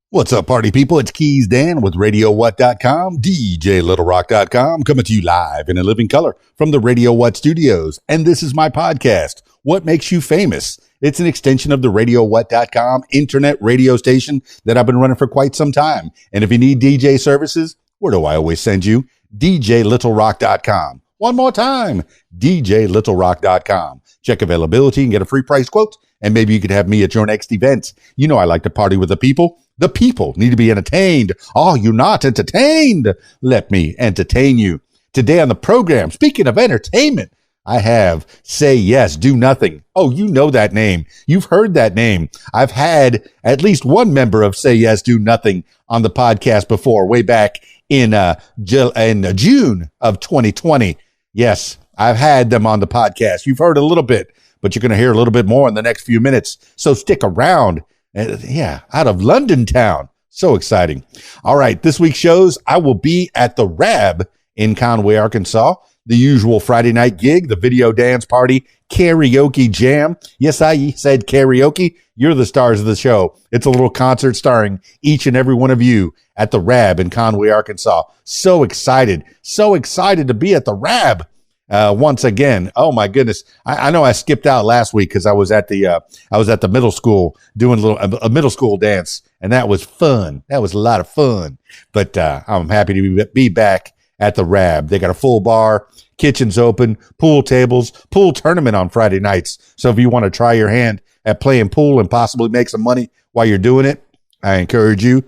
What's up, party people? It's Keys Dan with RadioWhat.com, DJLittleRock.com, coming to you live in a living color from the Radio What studios. And this is my podcast, What Makes You Famous? It's an extension of the RadioWhat.com internet radio station that I've been running for quite some time. And if you need DJ services, where do I always send you? DJLittleRock.com. One more time, DJLittleRock.com. Check availability and get a free price quote. And maybe you could have me at your next event. You know I like to party with the people. The people need to be entertained. Are you not entertained? Let me entertain you. Today on the program, speaking of entertainment, I have Say Yes, Do Nothing. Oh, you know that name. You've heard that name. I've had at least one member of Say Yes, Do Nothing on the podcast before, way back in June of 2020. Yes, I've had them on the podcast. You've heard a little bit, but you're going to hear a little bit more in the next few minutes. So stick around. Yeah, out of London town. So exciting. All right, this week's shows, I will be at the Rab in Conway, Arkansas. The usual Friday night gig, the video dance party, karaoke jam. Yes, I said karaoke. You're the stars of the show. It's a little concert starring each and every one of you at the Rab in Conway, Arkansas. So excited to be at the Rab. Once again, oh my goodness! I know I skipped out last week because I was at the middle school doing a middle school dance, and that was fun. That was a lot of fun. But I'm happy to be back at the Rab. They got a full bar, kitchen's open, pool tables, pool tournament on Friday nights. So if you want to try your hand at playing pool and possibly make some money while you're doing it, I encourage you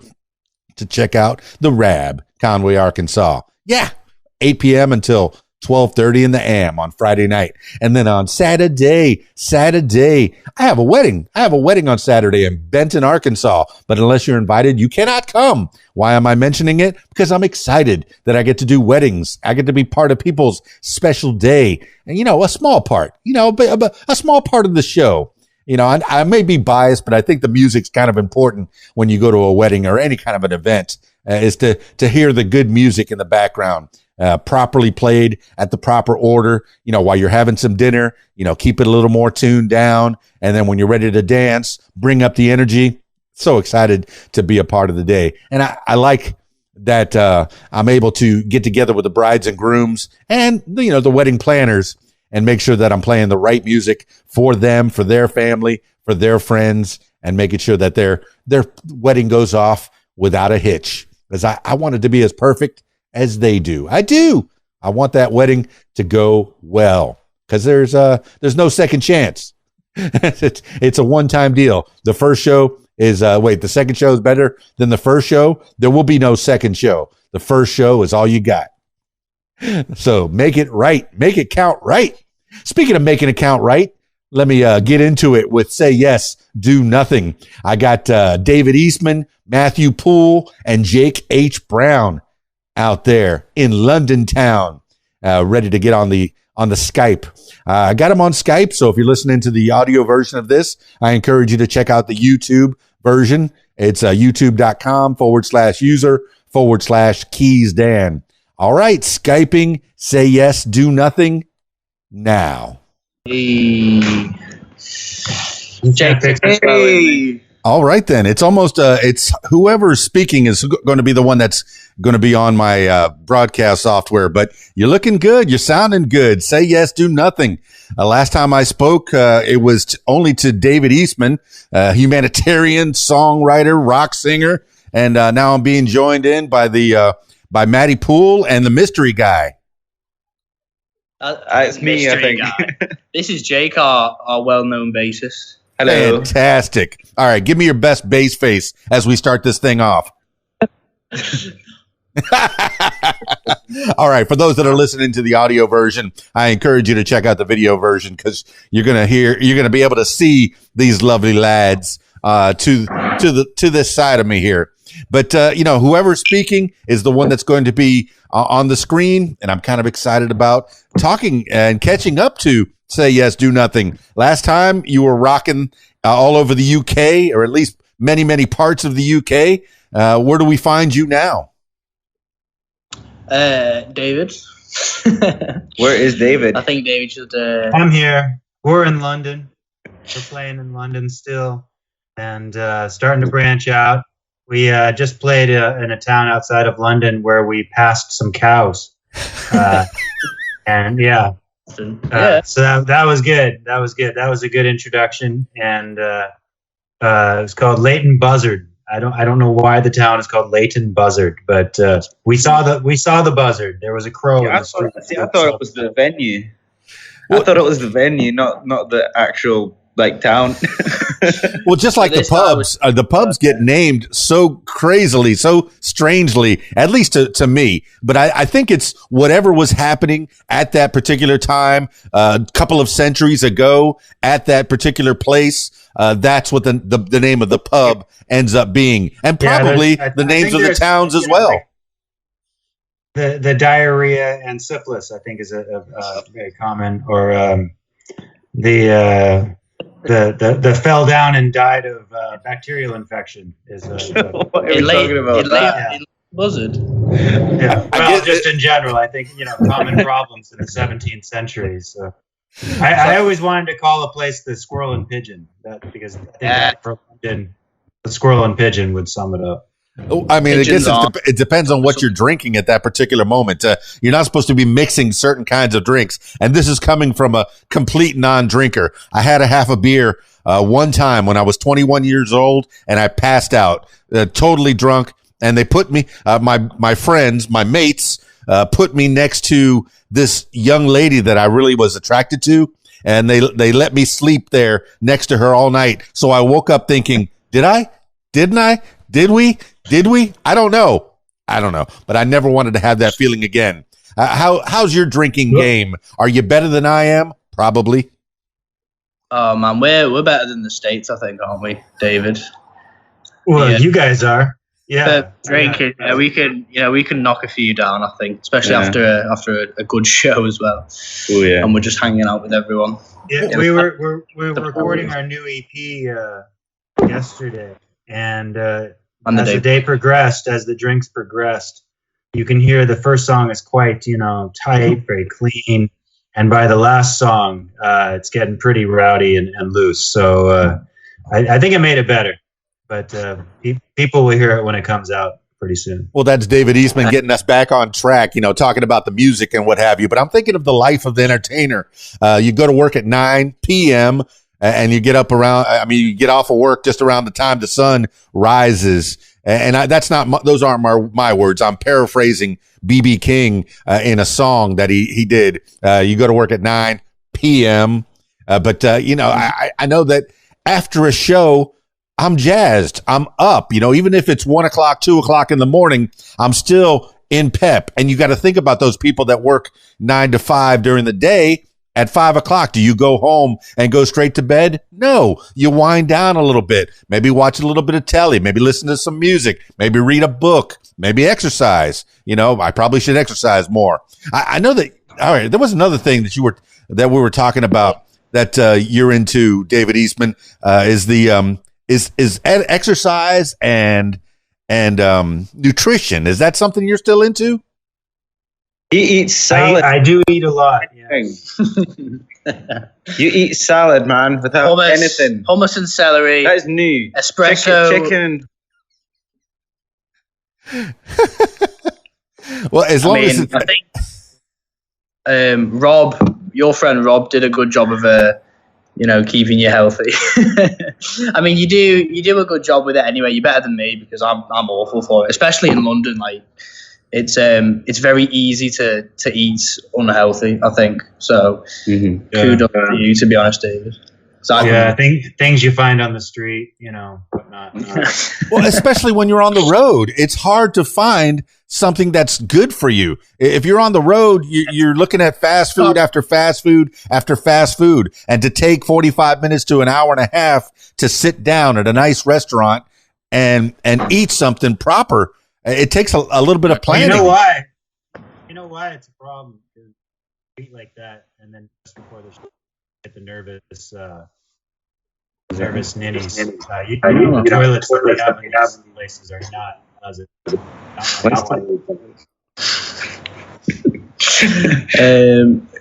to check out the Rab, Conway, Arkansas. Yeah, 8 p.m. until 12:30 in the AM on Friday night. And then on Saturday, I have a wedding. On Saturday in Benton, Arkansas. But unless you're invited, you cannot come. Why am I mentioning it? Because I'm excited that I get to do weddings. I get to be part of people's special day. And, a small part, a small part of the show. I may be biased, but I think the music's kind of important when you go to a wedding or any kind of an event, is to hear the good music in the background. Properly played at the proper order, while you're having some dinner, keep it a little more tuned down. And then when you're ready to dance, bring up the energy. So excited to be a part of the day. And I like that, I'm able to get together with the brides and grooms and, the wedding planners and make sure that I'm playing the right music for them, for their family, for their friends, and making sure that their wedding goes off without a hitch. Because I want it to be as perfect as they do. I do. I want that wedding to go well because there's no second chance. It's a one-time deal. The first show is, the second show is better than the first show. There will be no second show. The first show is all you got. So make it right. Make it count right. Speaking of making it count right, let me get into it with Say Yes, Do Nothing. I got David Eastman, Matthew Poole, and Jake H. Brown out there in London town, ready to get on the Skype. I got them on Skype, so if you're listening to the audio version of this, I encourage you to check out the YouTube version. It's youtube.com/user/KeysDan. All right, Skyping, Say Yes, Do Nothing now. Hey. Hey. All right, then. It's almost, it's whoever's speaking is going to be the one that's going to be on my broadcast software. But you're looking good. You're sounding good. Say Yes, Do Nothing. Last time I spoke, it was only to David Eastman, humanitarian, songwriter, rock singer. And now I'm being joined in by by Matty Poole and the mystery guy. It's me, I think. This is Jake, our well-known bassist. Hello. Fantastic. All right, give me your best bass face as we start this thing off. All right, for those that are listening to the audio version, I encourage you to check out the video version because you're going to be able to see these lovely lads to this side of me here. But whoever's speaking is the one that's going to be on the screen, and I'm kind of excited about talking and catching up to Say Yes, Do Nothing. Last time you were rocking all over the UK, or at least many, many parts of the UK. Where do we find you now? David. Where is David? I think David should... I'm here. We're in London. We're playing in London still and starting to branch out. We just played in a town outside of London where we passed some cows. And yeah. So that was good. That was good. That was a good introduction. And it was called Leighton Buzzard. I don't know why the town is called Leighton Buzzard, but we saw the buzzard. There was a crow. Yeah, I thought it was the venue. I thought it was the venue, not the actual town. Well, just like the pubs get named so crazily, so strangely, at least to me. But I think it's whatever was happening at that particular time, a couple of centuries ago, at that particular place. That's what the name of the pub ends up being, and probably the names of the towns as well. The diarrhea and syphilis, I think, is a very common, or the fell down and died of bacterial infection is. What are we talking about? Buzzard. Yeah, well, just in general, I think common problems in the 17th century. So, I always wanted to call a place the Squirrel and Pigeon, because I think that for London, the Squirrel and Pigeon would sum it up. I mean, I guess it depends on what you're drinking at that particular moment. You're not supposed to be mixing certain kinds of drinks. And this is coming from a complete non-drinker. I had a half a beer one time when I was 21 years old, and I passed out, totally drunk. And they put me, my friends, my mates, put me next to this young lady that I really was attracted to. And they let me sleep there next to her all night. So I woke up thinking, did I? Didn't I? Did we? I don't know. But I never wanted to have that feeling again. How's your drinking game? Are you better than I am? Probably. Oh man, we're better than the States, I think, aren't we, David? Well, you guys are. Yeah. Drinking, we can knock a few down, I think, especially after a good show as well. Oh yeah. And we're just hanging out with everyone. Yeah, we were recording our new EP yesterday, and as the day progressed, as the drinks progressed, you can hear the first song is quite, tight, very clean. And by the last song, it's getting pretty rowdy and loose. So I think it made it better. But people will hear it when it comes out pretty soon. Well, that's David Eastman getting us back on track, talking about the music and what have you. But I'm thinking of the life of the entertainer. You go to work at 9 p.m., and you get up you get off of work just around the time the sun rises. And those aren't my words. I'm paraphrasing B.B. King in a song that he did. You go to work at 9 p.m. But I know that after a show, I'm jazzed. I'm up, even if it's 1 o'clock, 2 o'clock in the morning, I'm still in pep. And you got to think about those people that work 9 to 5 during the day. At 5 o'clock, do you go home and go straight to bed? No, you wind down a little bit, maybe watch a little bit of telly, maybe listen to some music, maybe read a book, maybe exercise. I probably should exercise more. I know that. All right. There was another thing that we were talking about that you're into, David Eastman, is exercise and nutrition. Is that something you're still into? He eats salad. I do eat a lot. Yeah. You eat salad, man, without anything. Hummus and celery. That is new. Espresso. Chicken. Well, as long as I think Rob, your friend Rob, did a good job of keeping you healthy. I mean, you do a good job with it anyway. You're better than me because I'm awful for it, especially in London. It's very easy to eat unhealthy, I think. So kudos to you, to be honest, David. I think things you find on the street, whatnot. Well, especially when you're on the road, it's hard to find something that's good for you. If you're on the road, you're looking at fast food after fast food after fast food, and to take 45 minutes to an hour and a half to sit down at a nice restaurant and eat something proper. It takes a little bit of planning. You know why it's a problem? Because you eat like that, and then just before the show, get the nervous ninnies. Toilets that we have in these places are not pleasant.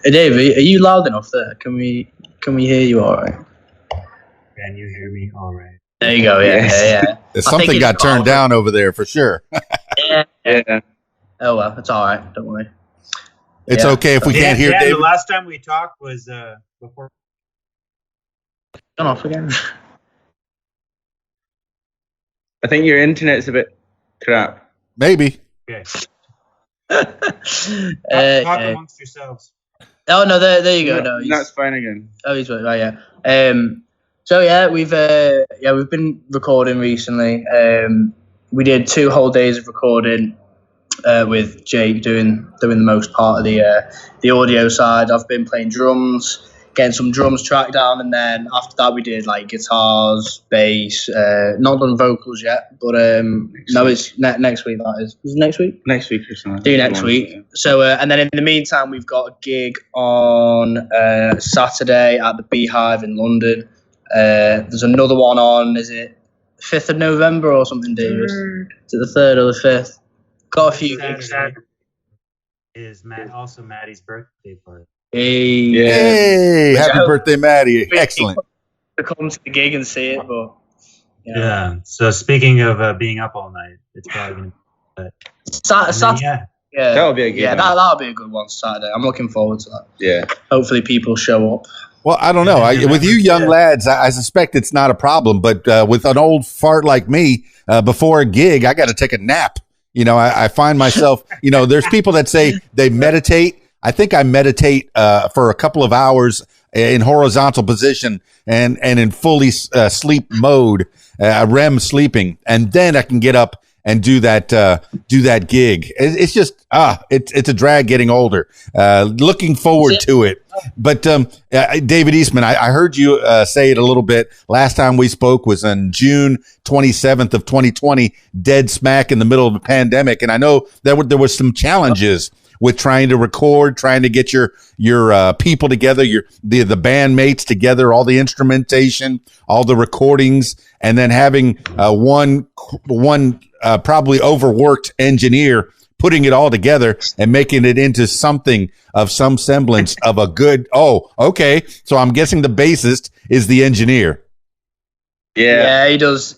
Dave, are you loud enough there? Can we hear you all right? Can you hear me all right? There you go. Yeah. Something got turned down over there for sure. Yeah. Oh well, it's all right. Don't worry. It's okay if we can't hear David. The last time we talked was before. Turn off again. I think your internet's a bit crap. Maybe. Okay. Talk amongst yourselves. Oh no, there you go. No, that's fine again. Oh, he's right. Yeah. So yeah, we've been recording recently. We did 2 whole days of recording with Jake doing the most part of the audio side. I've been playing drums, getting some drums tracked down, and then after that we did like guitars, bass. Not done vocals yet, but it's next week. That is it next week? Next week or something. Do next week. Yeah. So and then in the meantime, we've got a gig on Saturday at the Beehive in London. There's another one on, is it 5th of November or something, David? Is it the 3rd or the 5th? Got a few gigs. Is also Maddie's birthday party. Hey, happy birthday, Maddie. Excellent. To come to the gig and see it, but yeah. So speaking of being up all night, it's probably going to Saturday. Yeah, that'll be a good one. That'll be a good one Saturday. I'm looking forward to that. Yeah. Hopefully people show up. Well, I don't know. With you young lads, I suspect it's not a problem. But with an old fart like me, before a gig, I got to take a nap. You know, I find myself, there's people that say they meditate. I think I meditate for a couple of hours in horizontal position and in fully sleep mode, REM sleeping. And then I can get up and do that gig. It's just it's a drag getting older. Looking forward to it. But David Eastman, I heard you say it a little bit last time we spoke was on June 27th of 2020, dead smack in the middle of the pandemic, and I know there was some challenges with trying to record, trying to get your people together, the bandmates together, all the instrumentation, all the recordings, and then having one probably overworked engineer putting it all together and making it into something of some semblance of a good. Oh, okay. So I'm guessing the bassist is the engineer. Yeah, he does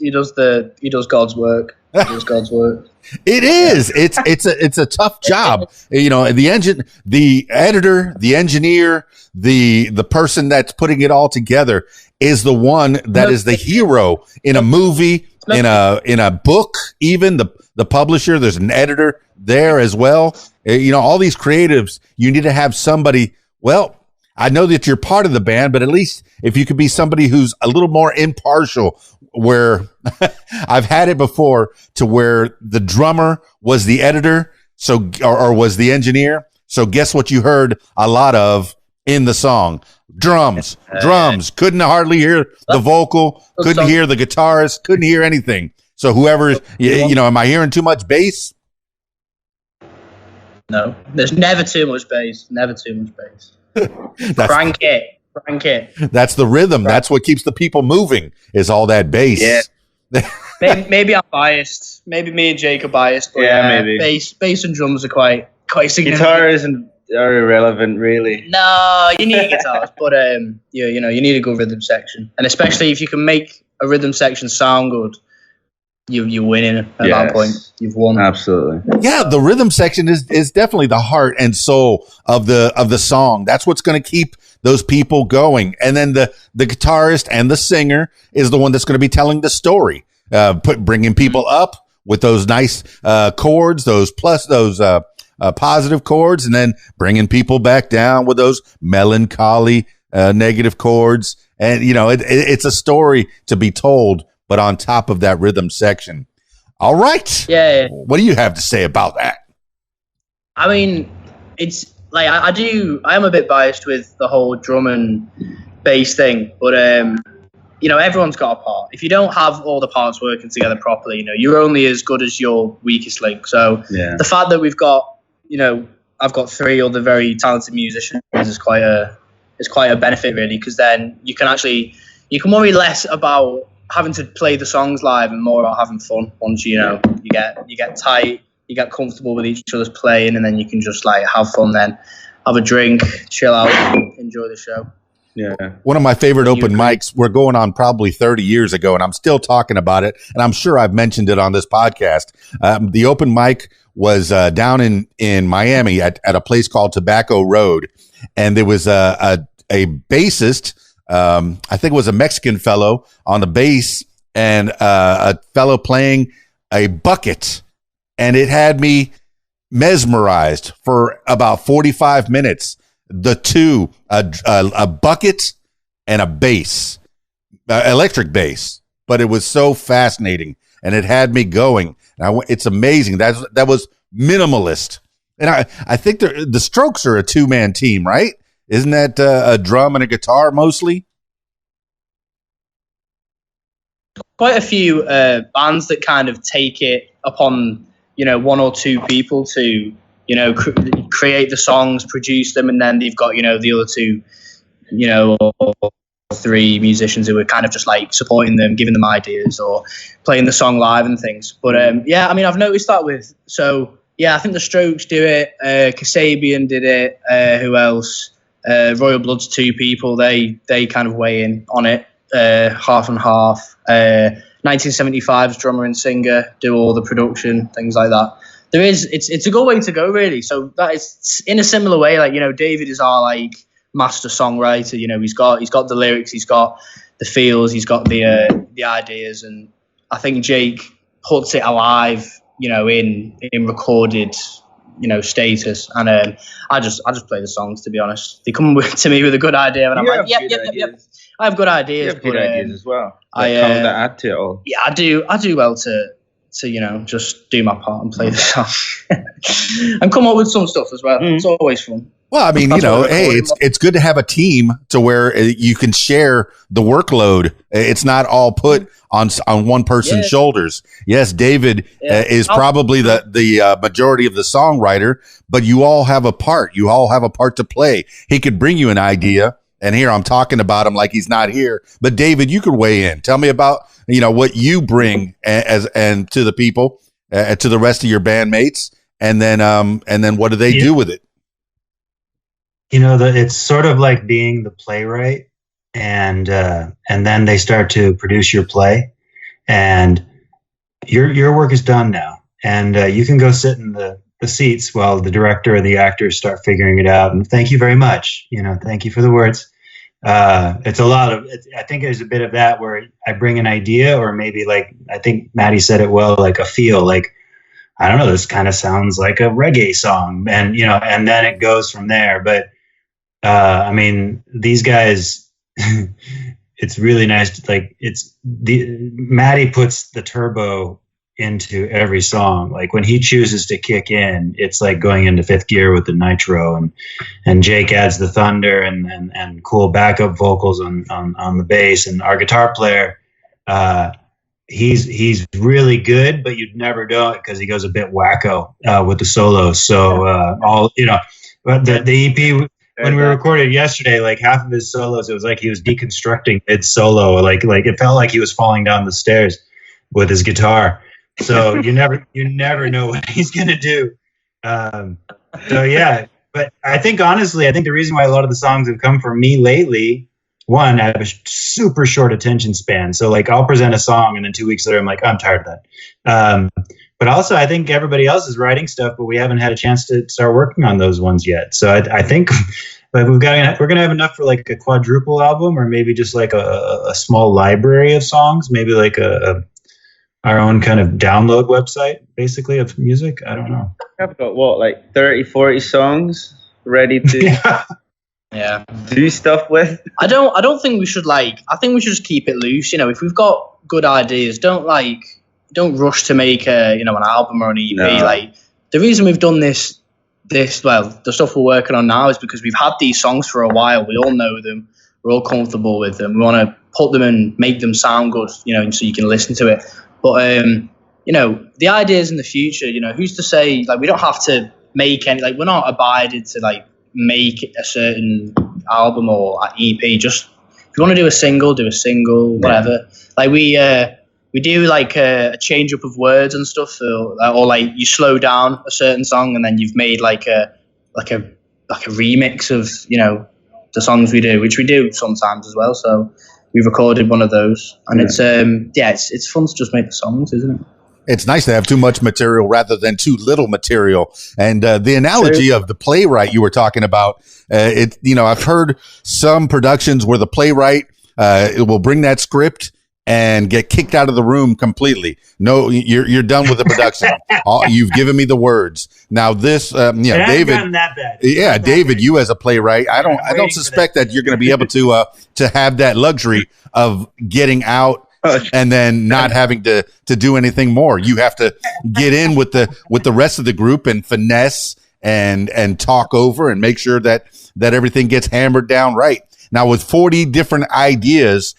God's work. He does God's work. It is. It's a tough job. The editor, the engineer, the person that's putting it all together is the one that is the hero in a movie, in a book, even the publisher, there's an editor there as well. All these creatives, you need to have somebody. Well, I know that you're part of the band, but at least if you could be somebody who's a little more impartial, where I've had it before to where the drummer was the editor, or was the engineer. So guess what you heard a lot of in the song? Drums. Couldn't hardly hear the vocal, couldn't hear the guitarist, couldn't hear anything. So whoever, am I hearing too much bass? No, there's never too much bass. Never too much bass. Crank it. That's the rhythm. That's what keeps the people moving, is all that bass. Yeah. maybe I'm biased. Maybe me and Jake are biased. But maybe. Bass and drums are quite significant. Guitars are irrelevant, really. No, you need guitars, but you need a good rhythm section, and especially if you can make a rhythm section sound good, you're winning at that point. You've won. Absolutely. Yeah, the rhythm section is definitely the heart and soul of the song. That's what's going to keep those people going. And then the guitarist and the singer is the one that's going to be telling the story, bringing people up with those nice chords, those positive chords, and then bringing people back down with those melancholy negative chords. And it's a story to be told, but on top of that rhythm section. All right. Yeah. What do you have to say about that? I mean, it's like I am a bit biased with the whole drum and bass thing, but everyone's got a part. If you don't have all the parts working together properly, you're only as good as your weakest link. So the fact that we've got, I've got 3 other very talented musicians is quite a benefit, really, because then you can worry less about having to play the songs live and more about having fun. Once you get tight, you get comfortable with each other's playing, and then you can just like have fun, then have a drink, chill out, enjoy the show. Yeah. One of my favorite open mics, we're going on probably 30 years ago, and I'm still talking about it, and I'm sure I've mentioned it on this podcast. The open mic was down in Miami at a place called Tobacco Road, and there was a bassist, I think it was a Mexican fellow on the bass, and a fellow playing a bucket, and it had me mesmerized for about 45 minutes. The two, a bucket and a bass, electric bass, but it was so fascinating, and it had me going. And it's amazing. That was minimalist, and I think the Strokes are a 2-man team, right? Isn't that a drum and a guitar mostly? Quite a few bands that kind of take it upon, one or two people to, create the songs, produce them, and then they've got, the other two, or 3 musicians who are kind of just like supporting them, giving them ideas or playing the song live and things. But I've noticed that I think the Strokes do it. Kasabian did it. Who else? Royal Blood's 2 people. They kind of weigh in on it, half and half. 1975's drummer and singer do all the production, things like that. It's a good way to go, really. So that is in a similar way, like, David is our like master songwriter. He's got the lyrics, he's got the feels, he's got the ideas, and I think Jake puts it alive, in recorded, status. And I just play the songs, to be honest. They come to me with a good idea, and I'm like, yep. I have good ideas. You have good ideas as well. That add to it all. Yeah, I do well to just do my part and play the song and come up with some stuff as well. It's always fun. Well, I mean, it's good to have a team to where you can share the workload. It's not all put on one person's shoulders. Yes, David is probably the majority of the songwriter, but you all have a part. You all have a part to play. He could bring you an idea, and here I'm talking about him like he's not here. But David, you could weigh in. Tell me about what you bring and to the people, to the rest of your bandmates, and then what do they do with it? It's sort of like being the playwright, and then they start to produce your play, and your work is done now, and you can go sit in the seats while the director or the actors start figuring it out. And thank you very much. Thank you for the words. It's a lot of, I think there's a bit of that where I bring an idea, or maybe like, I think Maddie said it well, like a feel, like, I don't know, this kind of sounds like a reggae song, and, and then it goes from there. But, I mean, these guys, it's really nice. Maddie puts the turbo into every song. Like when he chooses to kick in, it's like going into 5th gear with the nitro, and Jake adds the thunder and cool backup vocals on the bass, and our guitar player, he's really good, but you'd never know it because he goes a bit wacko with the solos. So but the EP, when we recorded yesterday, like half of his solos, it was like he was deconstructing mid solo, like it felt like he was falling down the stairs with his guitar. So you never know what he's gonna do. So yeah, but I think honestly, the reason why a lot of the songs have come from me lately, one, I have a super short attention span. So like I'll present a song, and then 2 weeks later I'm like, I'm tired of that. But also I think everybody else is writing stuff, but we haven't had a chance to start working on those ones yet. So I think like we're gonna have enough for like a quadruple album, or maybe just like a small library of songs, maybe like our own kind of download website, basically, of music. I don't know. I've got like 30, 40 songs ready to do stuff with. I don't think we should I think we should just keep it loose. If we've got good ideas, don't rush to make an album or an EP. No. Like the reason we've done this, the stuff we're working on now is because we've had these songs for a while. We all know them. We're all comfortable with them. We want to put them and make them sound good, so you can listen to it. But the ideas in the future, who's to say? Like we don't have to make any. Like we're not abided to make a certain album or EP. Just if you want to do a single, whatever. Like we do like a change up of words and stuff, or like you slow down a certain song and then you've made like a remix of the songs we do, which we do sometimes as well. So we recorded one of those, and it's fun to just make the songs, isn't it? It's nice to have too much material rather than too little material. And the analogy of the playwright you were talking about, I've heard some productions where the playwright it will bring that script and get kicked out of the room completely. No, you're done with the production. You've given me the words. Now this, David. That bad. Yeah, David, you as a playwright, I don't suspect that you're going to be able to have that luxury of getting out and then not having to do anything more. You have to get in with the rest of the group and finesse and talk over and make sure that everything gets hammered down right. Now with 40 different ideas,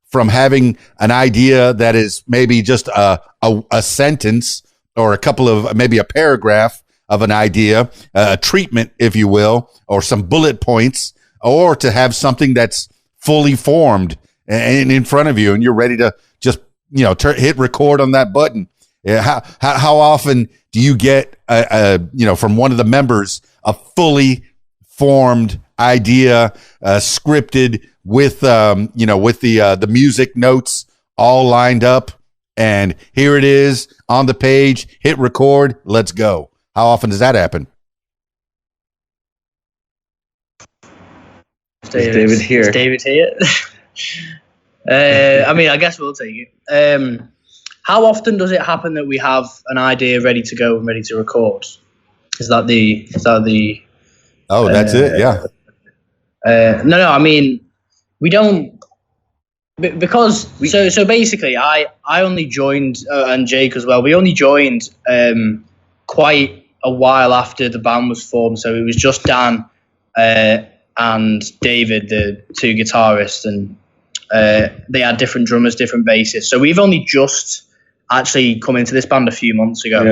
from having an idea that is maybe just a sentence or a couple of maybe a paragraph of an idea, a treatment, if you will, or some bullet points, or to have something that's fully formed and in front of you and you're ready to just, hit record on that button. How often do you get, from one of the members, a fully formed idea, scripted with the music notes all lined up, and here it is on the page, hit record, let's go? How often does that happen? Is David here? Is David here? I guess we'll take it. How often does it happen that we have an idea ready to go and ready to record? Is that the? Oh, that's it. Yeah. No. I mean, we don't, because so basically, I only joined and Jake as well. We only joined quite a while after the band was formed. So it was just Dan and David, the two guitarists, and they had different drummers, different bassists. So we've only just actually come into this band a few months ago.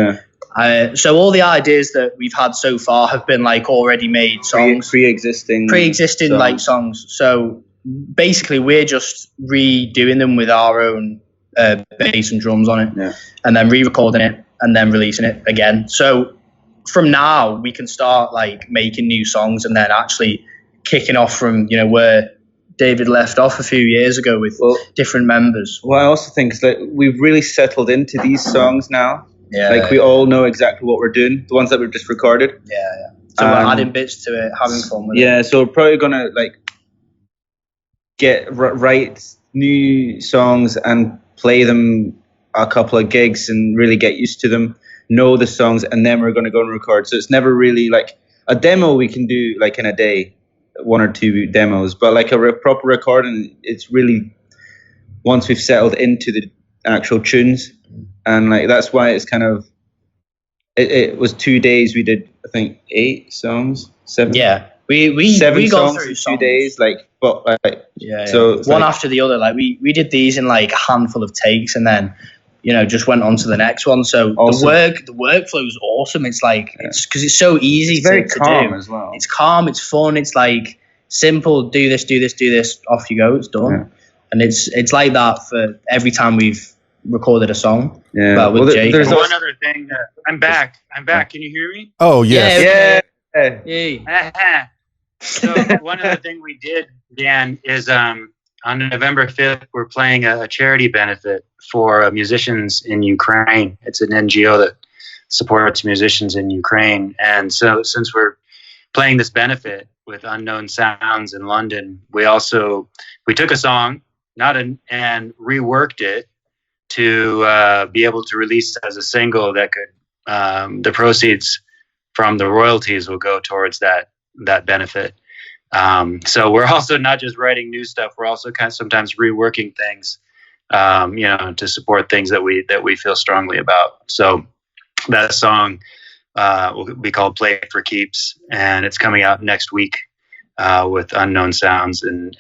Yeah. So all the ideas that we've had so far have been like already made songs, pre-existing songs. Like songs. So basically, we're just redoing them with our own bass and drums on it, and then re-recording it and then releasing it again. So from now, we can start like making new songs and then actually kicking off from where David left off a few years ago with different members. Well, I also think is that we've really settled into these songs now. Yeah, like we all know exactly what we're doing. The ones that we've just recorded. Yeah. So we're adding bits to it, having fun with it. Yeah, so we're probably gonna write new songs and play them a couple of gigs and really get used to them, know the songs, and then we're gonna go and record. So it's never really like a demo we can do like in a day, 1 or 2 demos, but like a proper recording, it's really once we've settled into the actual tunes. And like that's why it's kind of it was 2 days we did, I think 8 songs, 7. Yeah, we 7 got songs through in 2 days, so one after the other. Like we did these in like a handful of takes, and then just went on to the next one. So awesome. the workflow is awesome. It's like it's because it's so easy. It's very to calm do. As well. It's calm. It's fun. It's like simple. Do this. Off you go. It's done. Yeah. And it's like that for every time we've recorded a song. Yeah. With Jake. There's one other thing. I'm back. Can you hear me? Oh yes. Yeah. So one other thing we did, Dan, is on November 5th, we're playing a charity benefit for musicians in Ukraine. It's an NGO that supports musicians in Ukraine. And so since we're playing this benefit with Unknown Sounds in London, we took a song, and reworked it to be able to release as a single that could, the proceeds from the royalties will go towards that benefit. So we're also not just writing new stuff. We're also kind of sometimes reworking things, to support things that we feel strongly about. So that song will be called "Play for Keeps," and it's coming out next week with Unknown Sounds and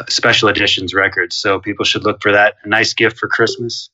Special Editions Records. So people should look for that. A nice gift for Christmas,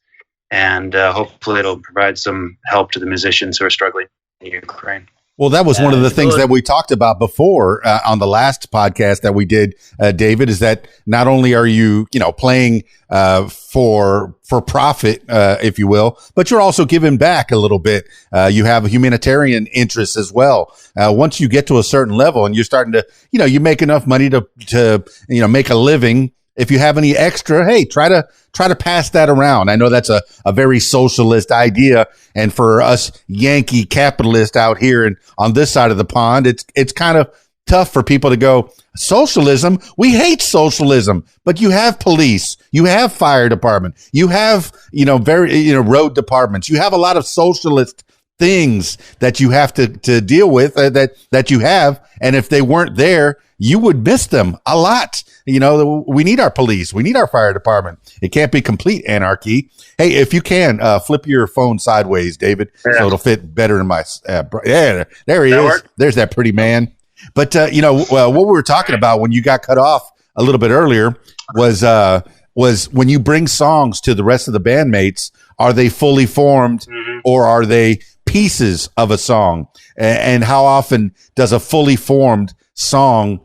and hopefully it'll provide some help to the musicians who are struggling in Ukraine. Well, that was one of the things that we talked about before on the last podcast that we did, David, is that not only are you, playing for profit, if you will, but you're also giving back a little bit. You have a humanitarian interest as well. Once you get to a certain level and you're starting to, you make enough money to make a living. If you have any extra, hey, try to pass that around. I know that's a very socialist idea. And for us Yankee capitalists out here and on this side of the pond, it's kind of tough for people to go, socialism? We hate socialism, but you have police, you have fire department, you have, road departments. You have a lot of socialist things that you have to deal with that you have. And if they weren't there, you would miss them a lot. We need our police. We need our fire department. It can't be complete anarchy. Hey, if you can, flip your phone sideways, David, so it'll fit better in my, there he is. Work? There's that pretty man. But, what we were talking about when you got cut off a little bit earlier was when you bring songs to the rest of the bandmates, are they fully formed or are they pieces of a song? And how often does a fully formed song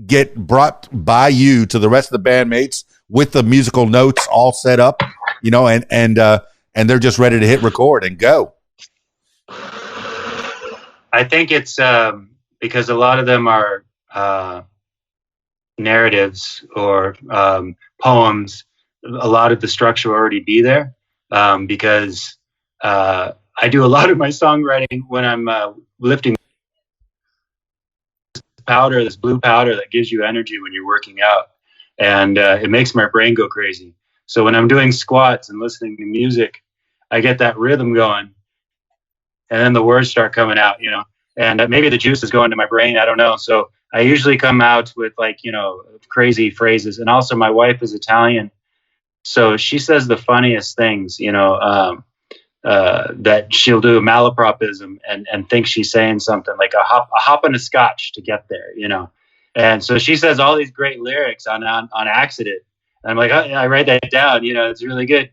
get brought by you to the rest of the bandmates with the musical notes all set up, and they're just ready to hit record and go? I think it's because a lot of them are narratives or poems. A lot of the structure will already be there because I do a lot of my songwriting when I'm lifting powder, this blue powder that gives you energy when you're working out, and it makes my brain go crazy. So when I'm doing squats and listening to music, I get that rhythm going, and then the words start coming out, and maybe the juice is going to my brain, I don't know. So I usually come out with crazy phrases. And also my wife is Italian, so she says the funniest things, that she'll do a malapropism and think she's saying something like a hop on a scotch to get there, And so she says all these great lyrics on accident. And I'm like, I write that down, it's really good.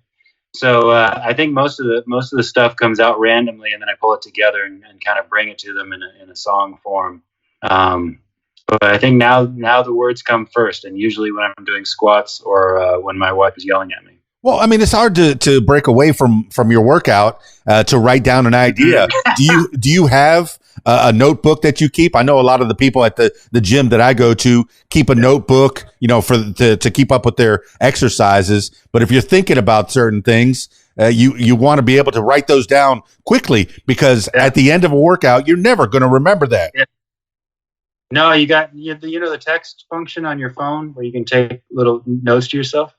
So I think most of the stuff comes out randomly, and then I pull it together and kind of bring it to them in a song form. But I think now the words come first, and usually when I'm doing squats or when my wife is yelling at me. Well, I mean, it's hard to break away from your workout to write down an idea. Do you have a notebook that you keep? I know a lot of the people at the gym that I go to keep a notebook, to keep up with their exercises. But if you're thinking about certain things, you want to be able to write those down quickly, because at the end of a workout, you're never going to remember that. Yeah. No, you got the text function on your phone where you can take little notes to yourself.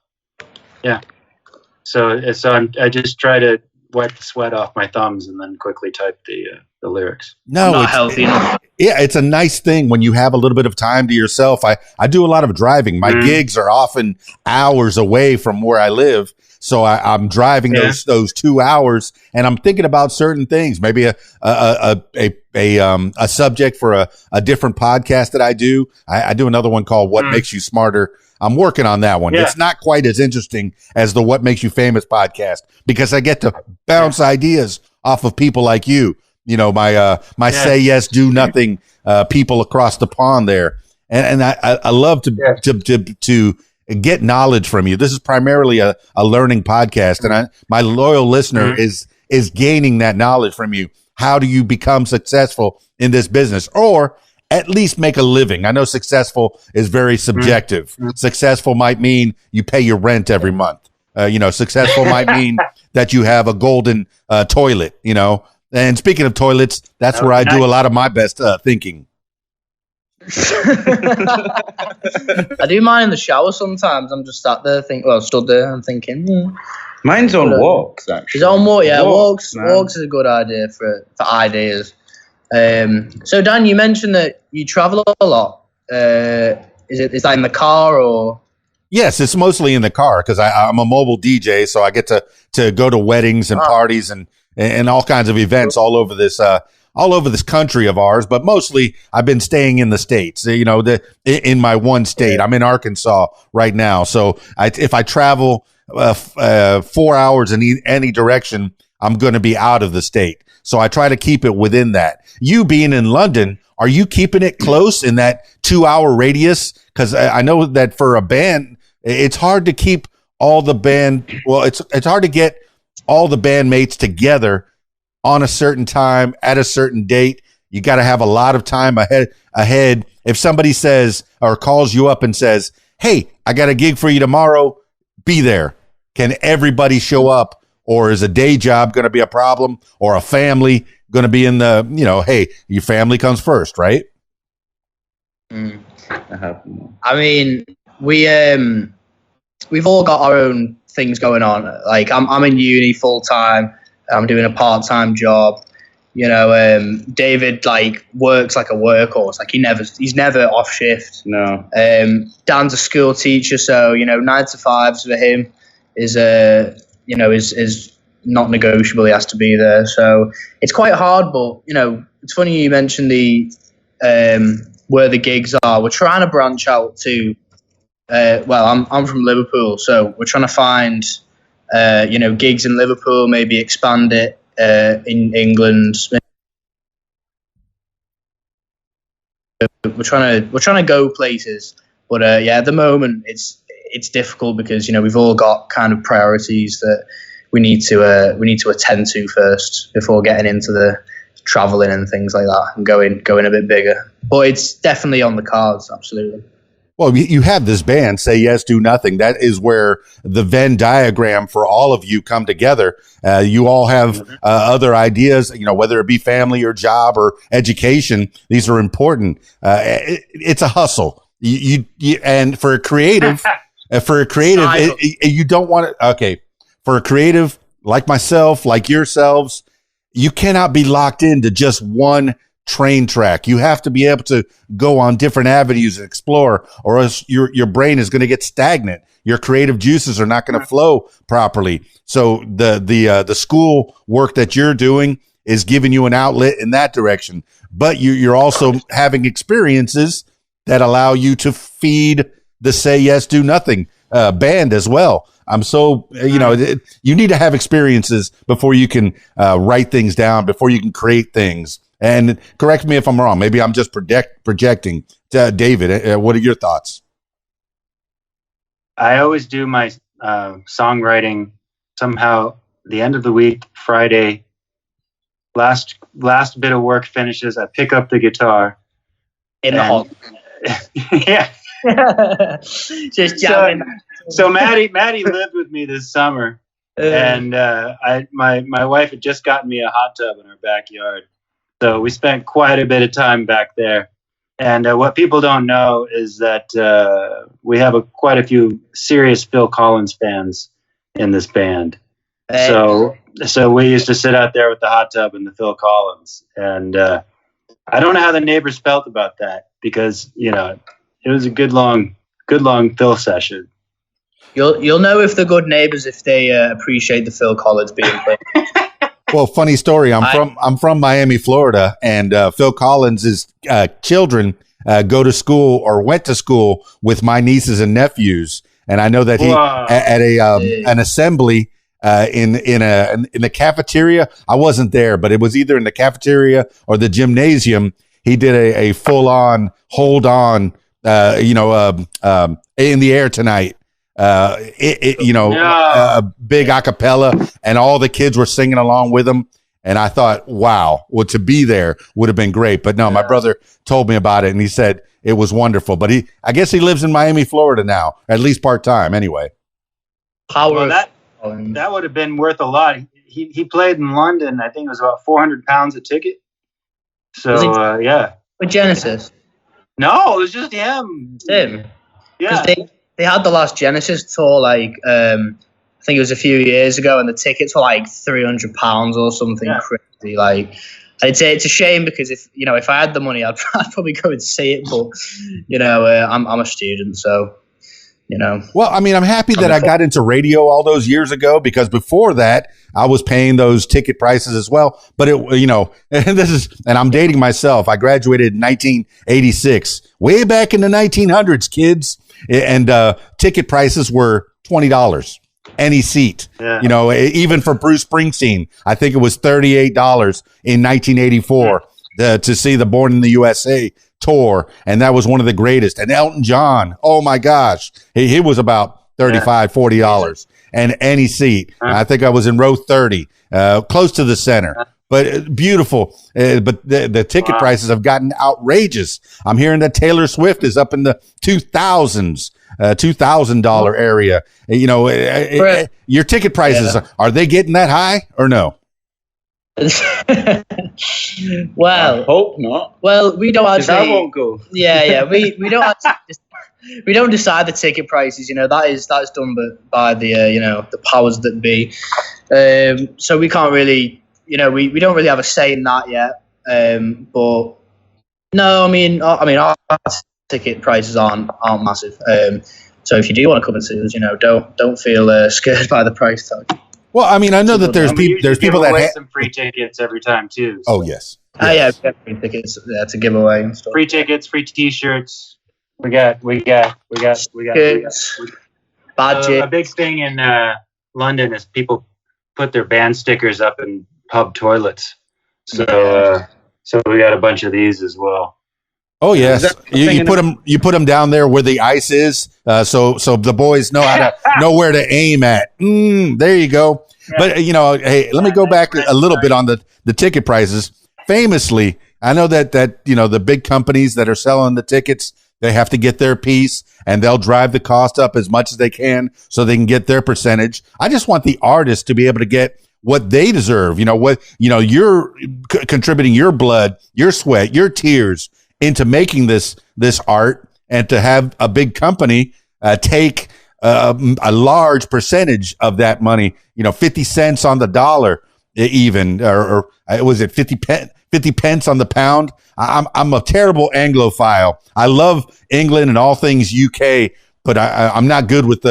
Yeah. So I just try to wipe the sweat off my thumbs and then quickly type the lyrics. No, not healthy. Yeah, it's a nice thing when you have a little bit of time to yourself. I do a lot of driving. My gigs are often hours away from where I live, so I'm driving those 2 hours, and I'm thinking about certain things. Maybe a subject for a different podcast that I do. I do another one called "What Makes You Smarter." I'm working on that one. Yeah. It's not quite as interesting as the What Makes You Famous podcast, because I get to bounce ideas off of people like you, my say yes, do nothing people across the pond there. And I love to get knowledge from you. This is primarily a learning podcast, and my loyal listener is gaining that knowledge from you. How do you become successful in this business, or at least make a living? I know successful is very subjective. Successful might mean you pay your rent every month. Successful might mean that you have a golden toilet, And speaking of toilets, that's where I do a lot of my best thinking. I do mine in the shower sometimes. I'm just stood there and thinking. Mine's on walks, actually. It's on walk, yeah. Walks is a good idea for ideas. So Dan, you mentioned that you travel a lot. Is that in the car or? Yes, it's mostly in the car because I'm a mobile DJ, so I get to go to weddings and parties and all kinds of events all over this country of ours. But mostly, I've been staying in the States. In my one state, I'm in Arkansas right now. So if I travel 4 hours in any direction, I'm going to be out of the state. So I try to keep it within that. You being in London, are you keeping it close in that 2-hour radius? Because I know that for a band, it's hard to keep all the band. Well, it's hard to get all the bandmates together on a certain time at a certain date. You got to have a lot of time ahead. If somebody says or calls you up and says, "Hey, I got a gig for you tomorrow," be there. Can everybody show up, or is a day job going to be a problem, or a family going to be in the, hey, your family comes first, right? I mean, we've all got our own things going on. Like I'm in uni full time. I'm doing a part-time job. David works like a workhorse. Like he's never off shift. No. Dan's a school teacher, so 9 to 5 for him is is not negotiable. He has to be there. So it's quite hard. But it's funny you mentioned the where the gigs are. We're trying to branch out to. I'm from Liverpool, so we're trying to find gigs in Liverpool. Maybe expand it. In England, we're trying to go places, but at the moment it's difficult because we've all got kind of priorities that we need to attend to first before getting into the traveling and things like that and going a bit bigger. But it's definitely on the cards, absolutely. Well, you have this band, Say Yes, Do Nothing. That is where the Venn diagram for all of you come together. You all have other ideas, whether it be family or job or education. These are important. It's a hustle. You and for a creative, you don't want it. Okay, for a creative like myself, like yourselves, you cannot be locked into just one train track. You have to be able to go on different avenues and explore, or else your brain is going to get stagnant. Your creative juices are not going to flow properly. So the school work that you're doing is giving you an outlet in that direction, but you're also having experiences that allow you to feed the Say Yes, Do Nothing band as well. I'm so, you need to have experiences before you can write things down, before you can create things. And correct me if I'm wrong. Maybe I'm just projecting. David, what are your thoughts? I always do my songwriting somehow the end of the week, Friday, last bit of work finishes. I pick up the guitar. In the hall. Yeah. Just jamming. So Maddie lived with me this summer. And my wife had just gotten me a hot tub in our backyard. So we spent quite a bit of time back there. And what people don't know is that we have quite a few serious Phil Collins fans in this band. So we used to sit out there with the hot tub and the Phil Collins. And I don't know how the neighbors felt about that because, it was a good long Phil session. You'll know if they're good neighbors if they appreciate the Phil Collins being played. Well, funny story. I'm from Miami, Florida, and Phil Collins' children go to school or went to school with my nieces and nephews, and I know that he at an assembly in the cafeteria. I wasn't there, but it was either in the cafeteria or the gymnasium. He did a full on hold on, in the air tonight. A big acapella, and all the kids were singing along with him. And I thought, wow, well, to be there would have been great. But no, my brother told me about it, and he said it was wonderful. But I guess he lives in Miami, Florida now, at least part time, anyway. That would have been worth a lot. He played in London. I think it was about £400 a ticket. So yeah. With Genesis? No, it was just him. Yeah. They had the last Genesis tour, I think it was a few years ago, and the tickets were like £300 or something crazy. I'd say it's a shame because if I had the money, I'd probably go and see it. But I'm a student, so Well, I mean, I'm happy that I got into radio all those years ago because before that, I was paying those ticket prices as well. But and I'm dating myself. I graduated in 1986, way back in the 1900s, kids. And ticket prices were $20. any seat. Yeah. You know, even for Bruce Springsteen, I think it was $38 in 1984 to see the Born in the USA tour, and that was one of the greatest. And Elton John, oh my gosh, he was about $40, and any seat. I think I was in row 30, close to the center. But beautiful. But the ticket prices have gotten outrageous. I'm hearing that Taylor Swift is up in the $2,000 area. You know, your ticket prices, are they getting that high or no? Well, I hope not. Well, we don't actually. That won't go. Yeah. We don't actually. We don't decide the ticket prices. You know, that's done by the the powers that be. So we can't really. You know, we don't really have a say in that yet. But no, I mean, our ticket prices aren't massive. So if you do want to come and see us, you know, don't feel scared by the price tag. Well, I mean, I know that there's people that some free tickets every time too. So. Oh yes. Yeah, we get free tickets to give away and stuff. Free tickets, free T-shirts. We got. Badges. A big thing in London is people put their band stickers up in pub toilets. So we got a bunch of these as well. Oh yes, you put them down there where the ice is, so the boys know where to aim at. There you go. Yeah. But you know, hey, let me go back a little bit on the ticket prices. Famously, I know that you know the big companies that are selling the tickets, they have to get their piece, and they'll drive the cost up as much as they can so they can get their percentage. I just want the artist to be able to get what they deserve. You know you're contributing your blood, your sweat, your tears into making this art, and to have a big company take a large percentage of that money, you know, 50 cents on the dollar even, or was it 50 pence on the pound? I'm a terrible Anglophile. I love England and all things UK, but I'm not good with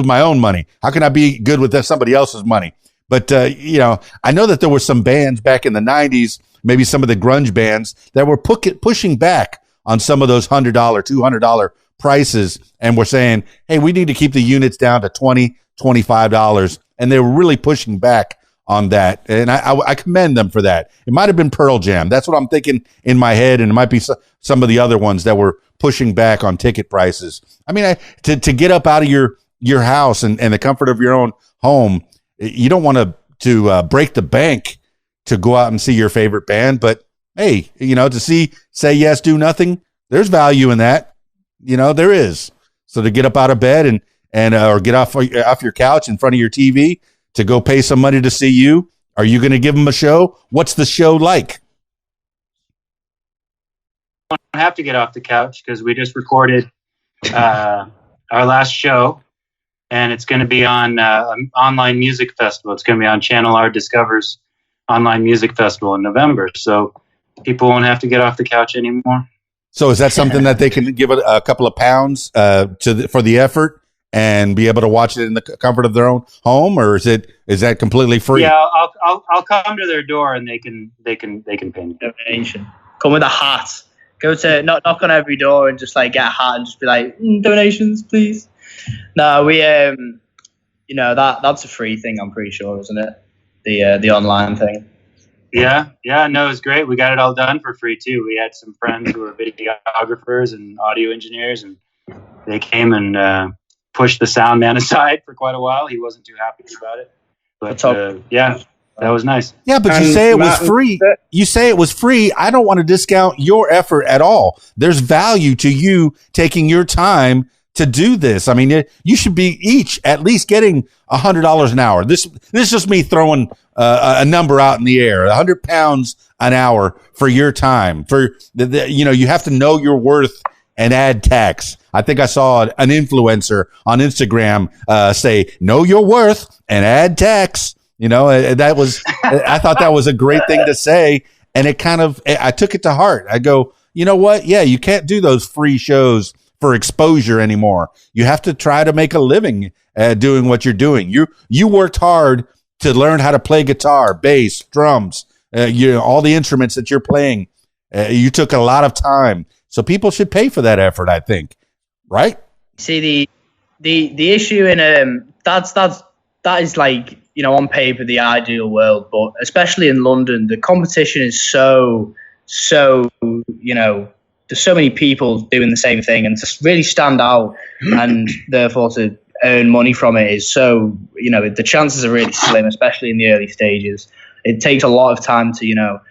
my own money. How can I be good with somebody else's money? But, you know, I know that there were some bands back in the 90s, maybe some of the grunge bands that were pushing back on some of those $100, $200 prices, and were saying, hey, we need to keep the units down to $20, $25. And they were really pushing back on that. And I commend them for that. It might have been Pearl Jam. That's what I'm thinking in my head. And it might be some of the other ones that were pushing back on ticket prices. I mean, to get up out of your house and the comfort of your own home, you don't want to break the bank to go out and see your favorite band, but hey, you know, to Say Yes, Do Nothing, there's value in that. You know, there is. So to get up out of bed and or get off your couch in front of your TV to go pay some money to see you, are you going to give them a show? What's the show like? I don't have to get off the couch because we just recorded our last show. And it's going to be on an online music festival. It's going to be on Channel R Discover's online music festival in November. So people won't have to get off the couch anymore. So is that something that they can give a couple of pounds for the effort and be able to watch it in the comfort of their own home, or is that completely free? Yeah, I'll come to their door and they can pay me. Donation. Come with a hat. Go to knock on every door and just like get a hat and just be like, donations, please. No, we you know, that's a free thing, I'm pretty sure, isn't it? The online thing. Yeah, no, it was great. We got it all done for free too. We had some friends who were videographers and audio engineers, and they came and pushed the sound man aside for quite a while. He wasn't too happy about it, but yeah, that was nice. Yeah, but you say it was free. You say it was free. I don't want to discount your effort at all. There's value to you taking your time to do this. I mean, you should be each at least getting $100 an hour. This is just me throwing a number out in the air. 100 pounds an hour for your time. For you know, you have to know your worth and add tax. I think I saw an influencer on Instagram say, "Know your worth and add tax." You know, I thought that was a great thing to say, and I took it to heart. I go, you know what? Yeah, you can't do those free shows for exposure anymore. You have to try to make a living doing what you're doing. You worked hard to learn how to play guitar, bass, drums, all the instruments that you're playing. You took a lot of time, so people should pay for that effort, I think. Right? See, the issue in that is like, you know, on paper the ideal world, but especially in London, the competition is so, you know, there's so many people doing the same thing, and to really stand out and therefore to earn money from it is so, you know, the chances are really slim, especially in the early stages. It takes a lot of time to, you know,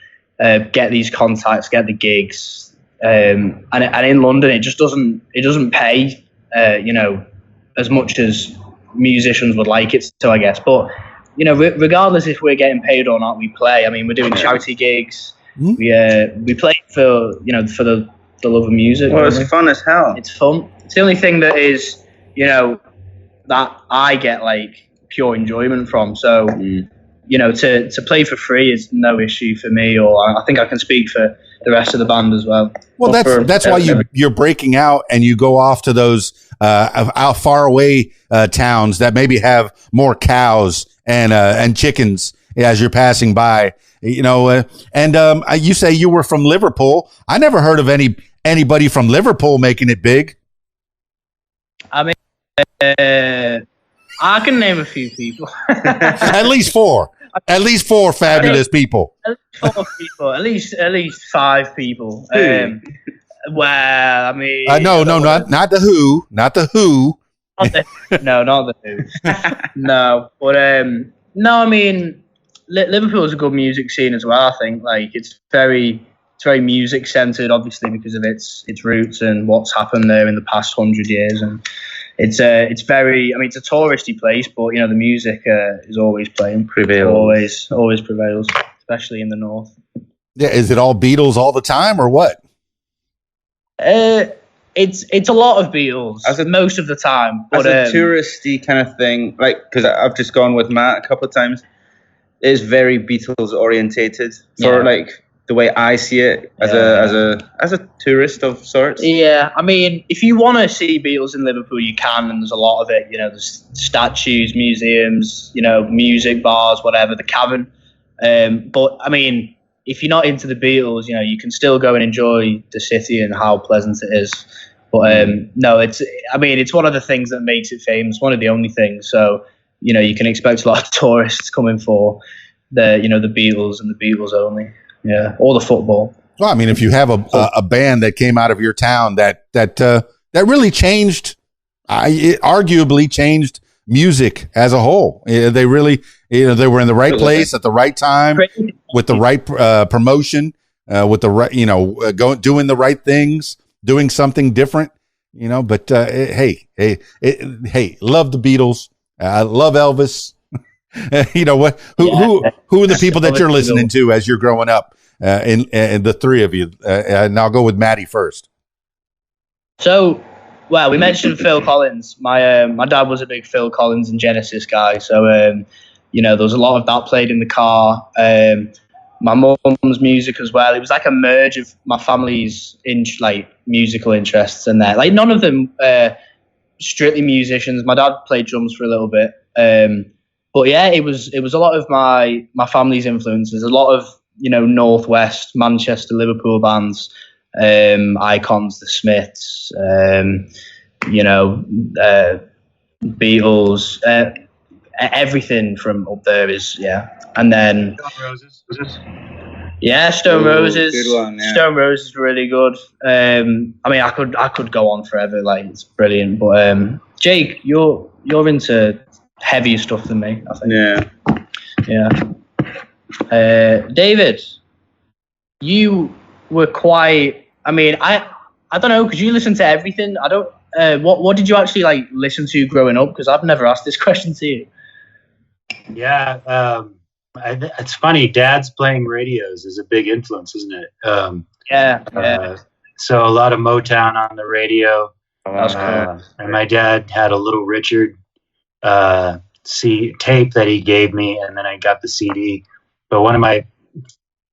get these contacts, get the gigs, and in London it just doesn't pay, you know, as much as musicians would like it to, I guess. But, you know, regardless if we're getting paid or not, we play. I mean, we're doing charity gigs. We play for, you know, for the love of music. Well, it's fun as hell. It's fun. It's the only thing that is, you know, that I get like pure enjoyment from. So, you know, to play for free is no issue for me, or I think I can speak for the rest of the band as well. Well, that's why you're breaking out and you go off to those out far away towns that maybe have more cows and chickens as you're passing by. You know, and you say you were from Liverpool. I never heard of anybody from Liverpool making it big. I mean, I can name a few people. At least four fabulous people. At least 4 people. At least 5 people. Well, I mean, no, not the Who, not the Who. No, not the Who. No, but no, I mean, Liverpool is a good music scene as well. I think like it's very music centered, obviously because of its roots and what's happened there in the past 100 years, and it's very. I mean, it's a touristy place, but you know the music is always playing. Always prevails, especially in the north. Yeah, is it all Beatles all the time or what? It's a lot of Beatles most of the time. But, as a touristy kind of thing, like because I've just gone with Matt a couple of times. It is very Beatles orientated for like the way I see it as a tourist of sorts. Yeah, I mean, if you want to see Beatles in Liverpool, you can, and there's a lot of it. You know, there's statues, museums, you know, music bars, whatever, the Cavern. But I mean, if you're not into the Beatles, you know, you can still go and enjoy the city and how pleasant it is. But no, it's one of the things that makes it famous. One of the only things. So, you know, you can expect a lot of tourists coming for the Beatles and the Beatles only. Yeah, or the football. Well, I mean, if you have a band that came out of your town that really changed, arguably changed music as a whole. They really, you know, they were in the right place at the right time with the right promotion, with the right, you know, doing the right things, doing something different, you know. But hey, love the Beatles. I love Elvis. You know what? Who are the people that you're listening to as you're growing up? In the three of you, and I'll go with Maddie first. So, well, we mentioned Phil Collins. My dad was a big Phil Collins and Genesis guy, so you know there was a lot of that played in the car. My mum's music as well. It was like a merge of my family's musical interests, and that like none of them strictly musicians. My dad played drums for a little bit. But yeah, it was a lot of my family's influences, a lot of, you know, Northwest, Manchester, Liverpool bands, icons, the Smiths, you know, Beatles, everything from up there is, yeah. And then Stone Roses. Yeah, Stone Roses. Good one, yeah. Stone Roses is really good. I mean, I could go on forever, like it's brilliant. But Jake, you're into heavier stuff than me, I think. Yeah. David, you were quite. I mean, I don't know, because you listen to everything. I don't. What did you actually like listen to growing up? Because I've never asked this question to you. Yeah, it's funny. Dad's playing radios is a big influence, isn't it? Yeah. So a lot of Motown on the radio. That's cool. And my dad had a Little Richard tape that he gave me, and then I got the CD. But one of my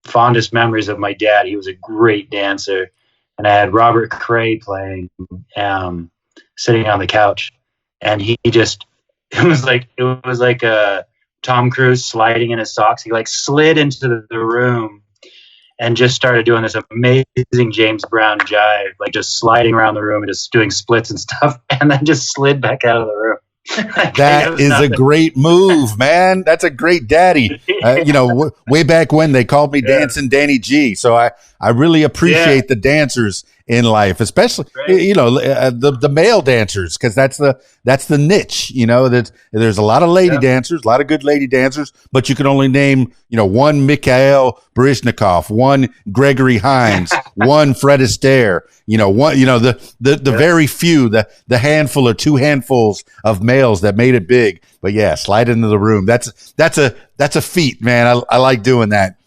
fondest memories of my dad, he was a great dancer, and I had Robert Cray playing, sitting on the couch, and he just it was like Tom Cruise sliding in his socks. He like slid into the room and just started doing this amazing James Brown jive, like just sliding around the room and just doing splits and stuff, and then just slid back out of the room. That is a great move, man. That's a great daddy. Way back when they called me Dancing Danny G. So I really appreciate the dancers in life, especially the male dancers, because that's the niche. That there's a lot of lady dancers, a lot of good lady dancers, but you can only name one Mikhail Baryshnikov, one Gregory Hines, one Fred Astaire. The very few, the handful or two handfuls of males that made it big. But yeah, slide into the room. That's a feat, man. I like doing that.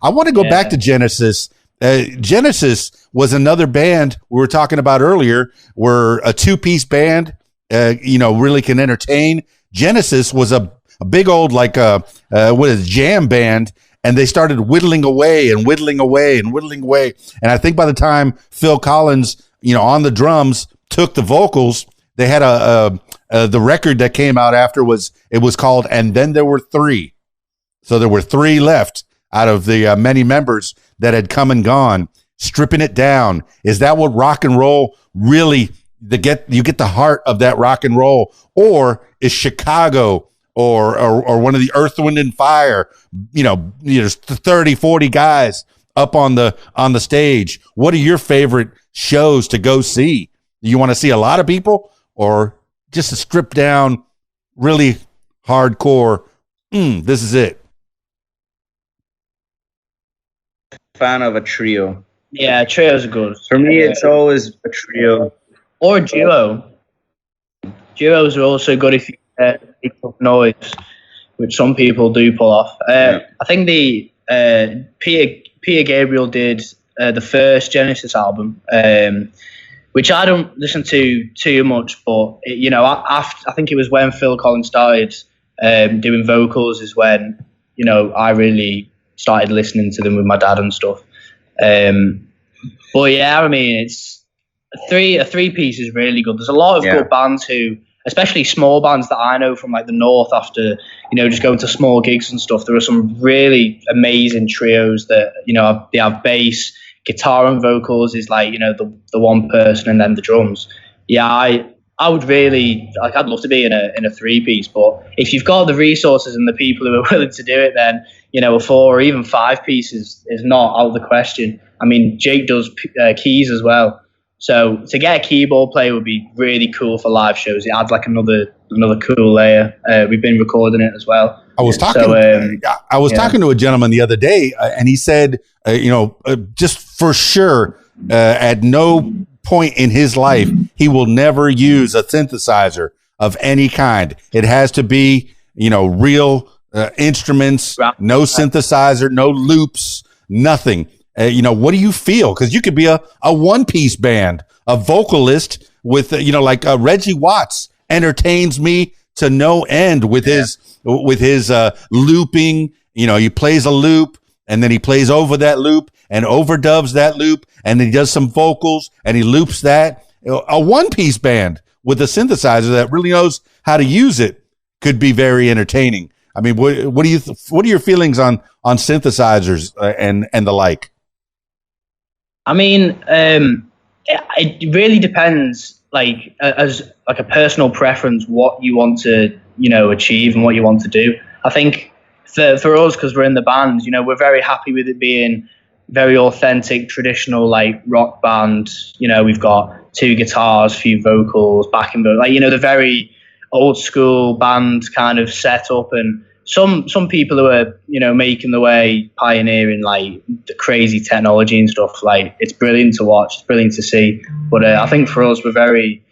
I want to go back to Genesis. Genesis was another band we were talking about earlier, where a two-piece band, really can entertain. Genesis was a big old jam band, and they started whittling away and whittling away and whittling away. And I think by the time Phil Collins, on the drums, took the vocals, they had the record that came out after was called "And Then There Were Three." So there were three left out of the many members that had come and gone. Stripping it down. Is that what rock and roll really, you get the heart of that rock and roll? Or is Chicago or one of the Earth, Wind and Fire, 30, 40 guys up on the stage? What are your favorite shows to go see? You want to see a lot of people, or just a stripped down, really hardcore, this is it? Fan of a trio. Yeah, trios are good. For me, it's always a trio. Or a duo. Duos are also good if you make up noise, which some people do pull off. I think the Peter Gabriel did the first Genesis album, which I don't listen to too much, but I think it was when Phil Collins started doing vocals is when I really started listening to them with my dad and stuff. But yeah, I mean, it's a three piece is really good. There's a lot of good bands who, especially small bands that I know from the north, after just going to small gigs and stuff, there are some really amazing trios that they have bass, guitar and vocals is the one person, and then the drums. I would really I'd love to be in a three piece, but if you've got the resources and the people who are willing to do it, then a 4 or even 5 piece is not out of the question. I mean, Jake does keys as well, so to get a keyboard player would be really cool for live shows. It adds another cool layer. We've been recording it as well. I was talking to a gentleman the other day, and he said, just for sure, at no point in his life he will never use a synthesizer of any kind. It has to be real instruments, no synthesizer, no loops, nothing. What do you feel? Because you could be a one-piece band, a vocalist with Reggie Watts entertains me to no end with his looping. He plays a loop, and then he plays over that loop and overdubs that loop, and then he does some vocals and he loops that. A one-piece band with a synthesizer that really knows how to use it could be very entertaining. I mean, what are your feelings on synthesizers and the like? I mean, it really depends, as a personal preference, what you want to achieve and what you want to do. I think for us, because we're in the band, we're very happy with it being very authentic, traditional, rock band. We've got 2 guitars, few vocals, backing vocals, the very old school band kind of setup. And some people who are, making the way, pioneering the crazy technology and stuff, it's brilliant to watch, it's brilliant to see. But I think for us, we're very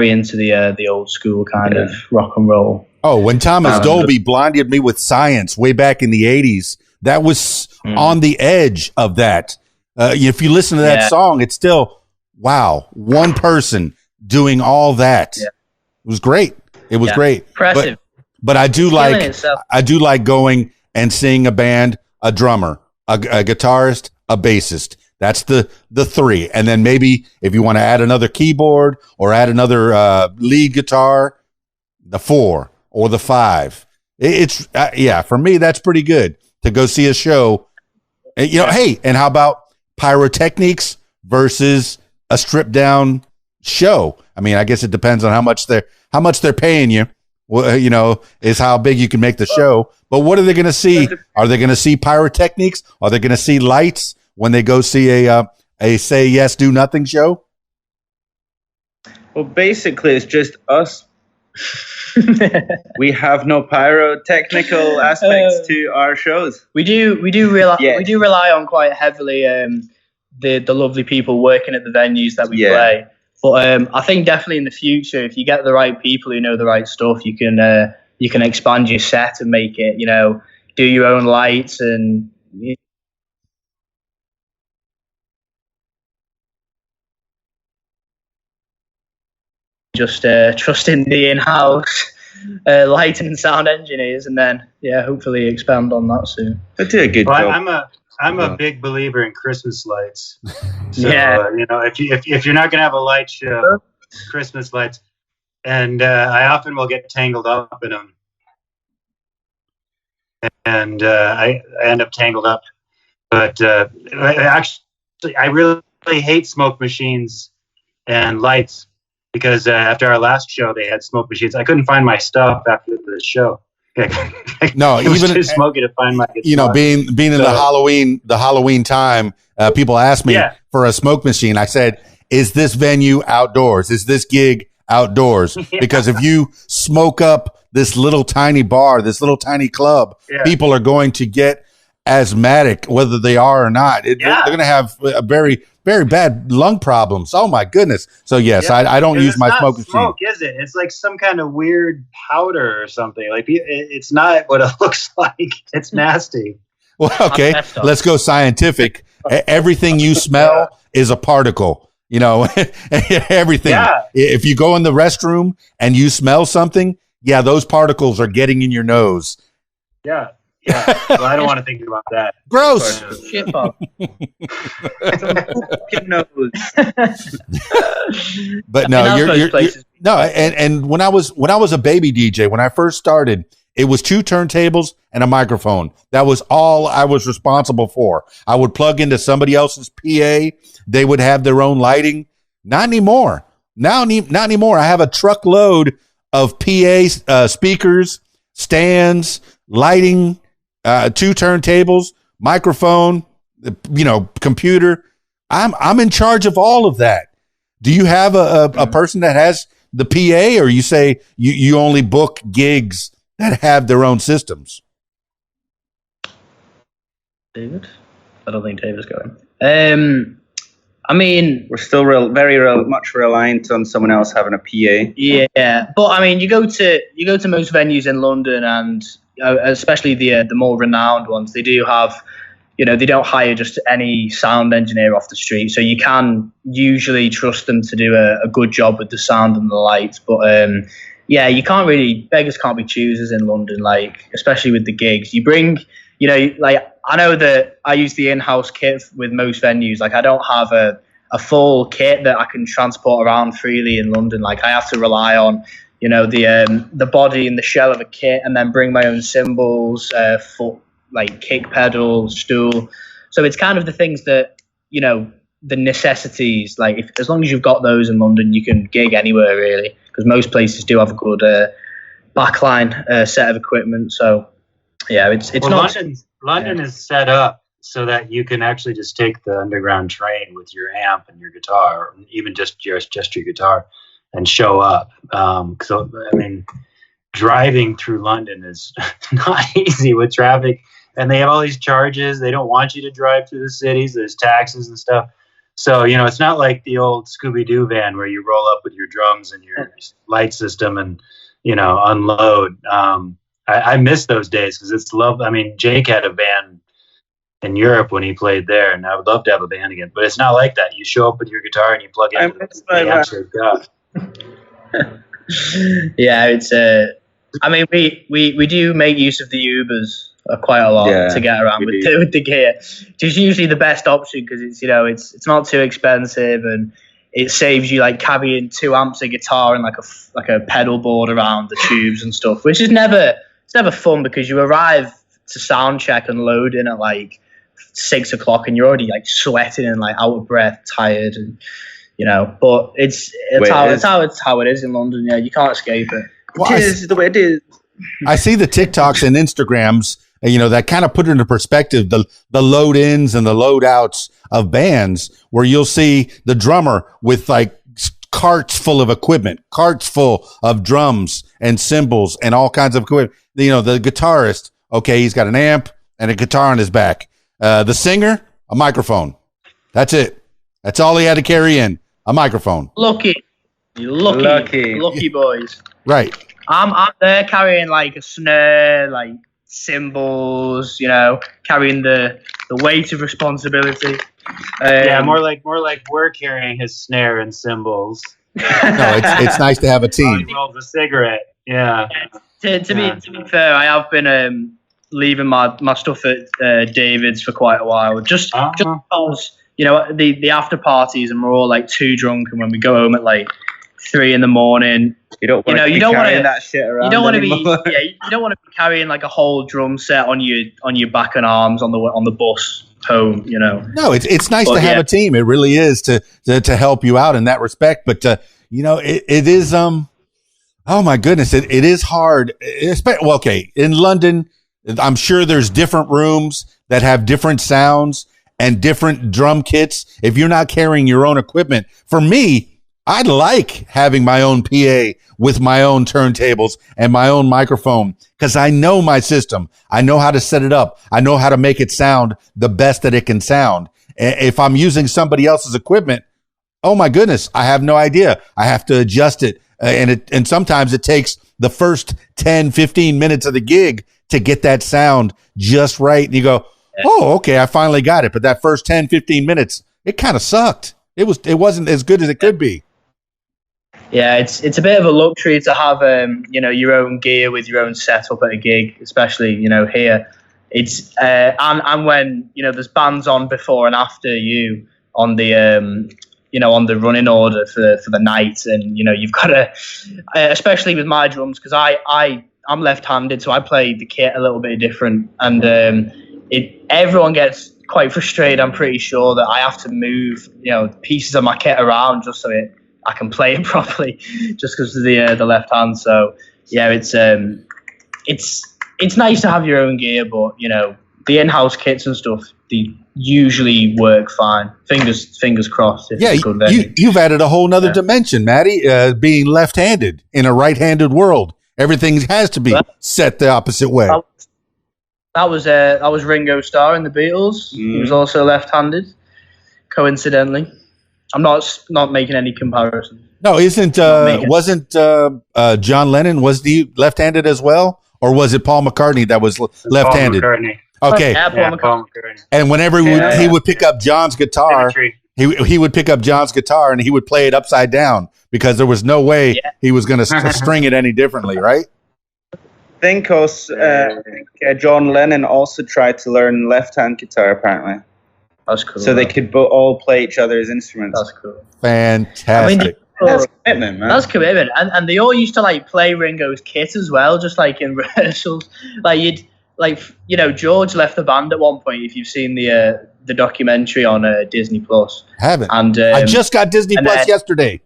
into the old school kind of rock and roll. Oh, when Thomas Dolby blinded me with Science way back in the 80s, that was on the edge of that. If you listen to that song, it's still, wow, one person doing all that. Yeah. It was great. It was great. Impressive. But I do like going and seeing a band, a drummer, a guitarist, a bassist. That's the 3. And then maybe if you want to add another keyboard or add another lead guitar, the 4 or the 5. It's for me, that's pretty good to go see a show. Hey, and how about pyrotechnics versus a stripped down show? I mean, I guess it depends on how much they're paying you. Well, is how big you can make the show. But what are they going to see? Are they going to see pyrotechnics? Are they going to see lights when they go see a say yes, do nothing show? Well, basically, it's just us. We have no pyrotechnical aspects to our shows. We do rely on quite heavily the lovely people working at the venues that we play. But I think definitely in the future, if you get the right people who know the right stuff, you can expand your set and make it, do your own lights and just trust in the in-house lighting and sound engineers, and then hopefully expand on that soon. They do a good job. I'm a big believer in Christmas lights. So, if you're not gonna have a light show, Christmas lights, and I often will get tangled up in them, and I end up tangled up. But actually, I really hate smoke machines and lights because after our last show, they had smoke machines. I couldn't find my stuff after the show. No, even too smoky to find my guitar. being in the Halloween time, people asked me for a smoke machine. I said, "Is this venue outdoors? Is this gig outdoors?" Because if you smoke up this little tiny bar, this little tiny club, people are going to get asthmatic, whether they are or not. They're going to have a very, very bad lung problems. Oh my goodness! So yes, I don't use my smoke machine. Smoke, is it? It's like some kind of weird powder or something. Like it's not what it looks like. It's nasty. Well, okay, let's go scientific. Everything you smell is a particle. Everything. Yeah. If you go in the restroom and you smell something, those particles are getting in your nose. Yeah. Yeah, well, I don't want to think about that. Gross. Shit, Bob. But no, you're no. And when I was a baby DJ, when I first started, it was 2 turntables and a microphone. That was all I was responsible for. I would plug into somebody else's PA. They would have their own lighting. Not anymore. Not anymore. I have a truckload of PA speakers, stands, lighting. 2 turntables, microphone, computer. I'm in charge of all of that. Do you have a person that has the PA, or you say you only book gigs that have their own systems? David? I don't think David's going. I mean, we're still very much reliant on someone else having a PA. Yeah, but I mean, you go to most venues in London, and especially the more renowned ones, they do have, they don't hire just any sound engineer off the street, so you can usually trust them to do a good job with the sound and the lights. But you can't really, beggars can't be choosers in London, like especially with the gigs. You bring, I know that I use the in-house kit with most venues. Like I don't have a full kit that I can transport around freely in London. Like I have to rely on the body and the shell of a kit, and then bring my own cymbals, foot, like kick pedal, stool. So it's kind of the things that, the necessities, like as long as you've got those in London, you can gig anywhere really, because most places do have a good backline set of equipment. So it's not. London is set up so that you can actually just take the underground train with your amp and your guitar, or even just your guitar, and show up. So, I mean, driving through London is not easy with traffic, and they have all these charges. They don't want you to drive through the cities. There's taxes and stuff. So, it's not like the old Scooby-Doo van where you roll up with your drums and your light system and, unload. I miss those days because it's love. I mean, Jake had a band in Europe when he played there, and I would love to have a band again. But it's not like that. You show up with your guitar and you plug in. It's I mean, we do make use of the Ubers quite a lot to get around with the gear. It's usually the best option because it's it's not too expensive, and it saves you like carrying 2 amps of guitar and like a pedal board around the tubes and stuff, which is never fun because you arrive to sound check and load in at like 6 o'clock and you're already like sweating and like out of breath, tired, and you know. But it's how it is in London. Yeah, you can't escape it. Well, it is the way it is. I see the TikToks and Instagrams, you know, that kind of put into perspective the load ins and the load outs of bands, where you'll see the drummer with like carts full of equipment, carts full of drums and cymbals and all kinds of equipment. You know, the guitarist, okay, he's got an amp and a guitar on his back. The singer, a microphone. That's it. That's all he had to carry in, a microphone. Lucky boys. Right. I'm there carrying like a snare, like cymbals, you know, carrying the weight of responsibility. More like we're carrying his snare and cymbals. No, it's nice to have a team. He rolls a cigarette. Yeah. To be fair, I have been leaving my stuff at David's for quite a while, just because, you know, the after parties, and we're all like too drunk, and when we go home at like 3 a.m, you don't want to be carrying that shit around. You don't want to be carrying like a whole drum set on your back and arms on the bus home, you know. No, it's nice to have a team. It really is to help you out in that respect. But you know, it is oh my goodness, it is hard. Well, okay, in London, I'm sure there's different rooms that have different sounds and different drum kits. If you're not carrying your own equipment, for me, I'd like having my own PA with my own turntables and my own microphone, because I know my system. I know how to set it up. I know how to make it sound the best that it can sound. If I'm using somebody else's equipment, oh my goodness, I have no idea. I have to adjust it. And sometimes it takes the first 10, 15 minutes of the gig to get that sound just right. And you go, oh, okay, I finally got it. But that first 10, 15 minutes, it kind of sucked. It wasn't as good as it could be. Yeah, it's a bit of a luxury to have you know, your own gear with your own setup at a gig, especially, you know, here. It's and when, you know, there's bands on before and after you on the you know, on the running order for the night, and you know, you've got to, especially with my drums, because I'm left-handed, so I play the kit a little bit different, and everyone gets quite frustrated. I'm pretty sure that I have to move, you know, pieces of my kit around just so I can play it properly, just because of the left hand. So yeah, it's nice to have your own gear, but you know, the in-house kits and stuff, they usually work fine. Fingers crossed. Yeah, you've added a whole nother dimension, Matty. Being left-handed in a right-handed world, everything has to be set the opposite way. That was Ringo Starr in the Beatles. He was also left-handed, coincidentally. I'm not making any comparisons. No, wasn't John Lennon, was he left-handed as well, or was it Paul McCartney that was left-handed? Paul McCartney. Okay. Paul McCartney. And whenever he would pick up John's guitar, he would pick up John's guitar and he would play it upside down, because there was no way he was going to string it any differently, right? I think John Lennon also tried to learn left-hand guitar, apparently. That's cool. So they could all play each other's instruments. That's cool. Fantastic. I mean, that's commitment, man. That's commitment. And they all used to like play Ringo's kit as well, just like in rehearsals. You know, George left the band at one point, if you've seen the documentary on Disney Plus. Haven't. And I just got Disney Plus yesterday.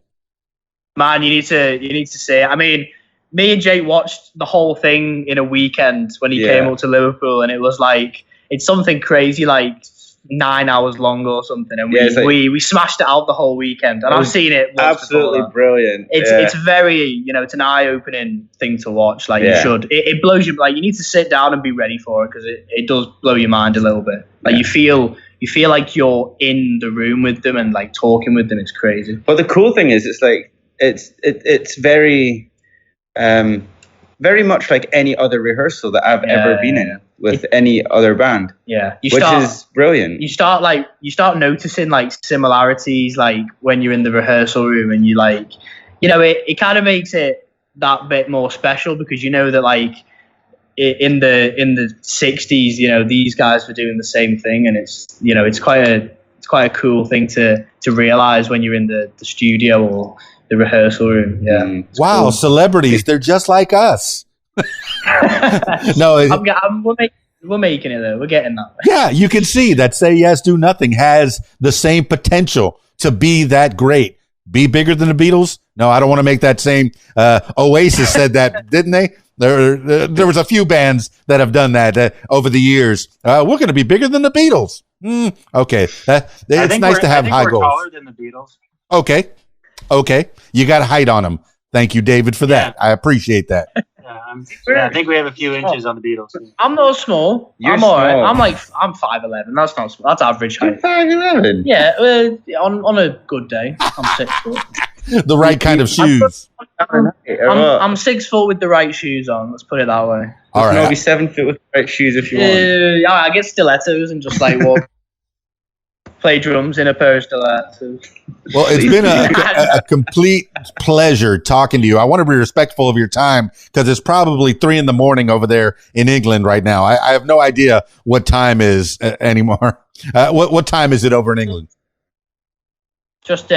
Man, you need to see it. I mean, me and Jake watched the whole thing in a weekend when he came up to Liverpool, and it was like, it's something crazy, like 9 hours long or something, and we smashed it out the whole weekend, and I've seen it once. Absolutely brilliant. It's very, you know, it's an eye-opening thing to watch. Like you should, it blows you. Like you need to sit down and be ready for it, because it does blow your mind a little bit. Like you feel like you're in the room with them and like talking with them. It's crazy. But the cool thing is, it's like it's very very much like any other rehearsal that I've ever been in with any other band. Yeah. Which is brilliant. You start noticing like similarities, like when you're in the rehearsal room, and you like, you know, it kind of makes it that bit more special, because you know that like in the 60s, you know, these guys were doing the same thing, and it's, you know, it's quite a cool thing to realize when you're in the studio or the rehearsal room. Yeah. Wow, cool. Celebrities, they're just like us. No, we're making it though. We're getting that. Yeah, you can see that Say Yes, Do Nothing has the same potential to be that great. be bigger than the Beatles? No, I don't want to make that same. Oasis said that, didn't they? There was a few bands that have done that over the years. We're going to be bigger than the Beatles. Okay, it's nice to have high goals. Taller than the Beatles. Okay, you got height on them. Thank you, David, for that. I appreciate that. I think we have a few inches on the Beatles. I'm not small. I'm all right. I'm 5'11". That's not small. That's average height. 5'11". Yeah, on a good day, I'm 6 foot. The right kind of shoes. I'm 6 foot with the right shoes on. Let's put it that way. All right. Maybe 7 foot with the right shoes if you want. Yeah, I get stilettos and just like walk. Play drums in a pair of stilettos. Well, it's been a complete pleasure talking to you. I want to be respectful of your time because it's probably 3 a.m. over there in England right now. I have no idea what time is anymore. What time is it over in England? Just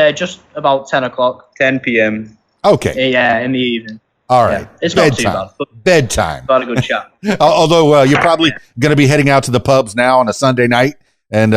about 10 o'clock. 10 p.m. Okay. Yeah, in the evening. All right. Yeah. It's not too bad. Bedtime. About a good chat. Although you're probably going to be heading out to the pubs now on a Sunday night. And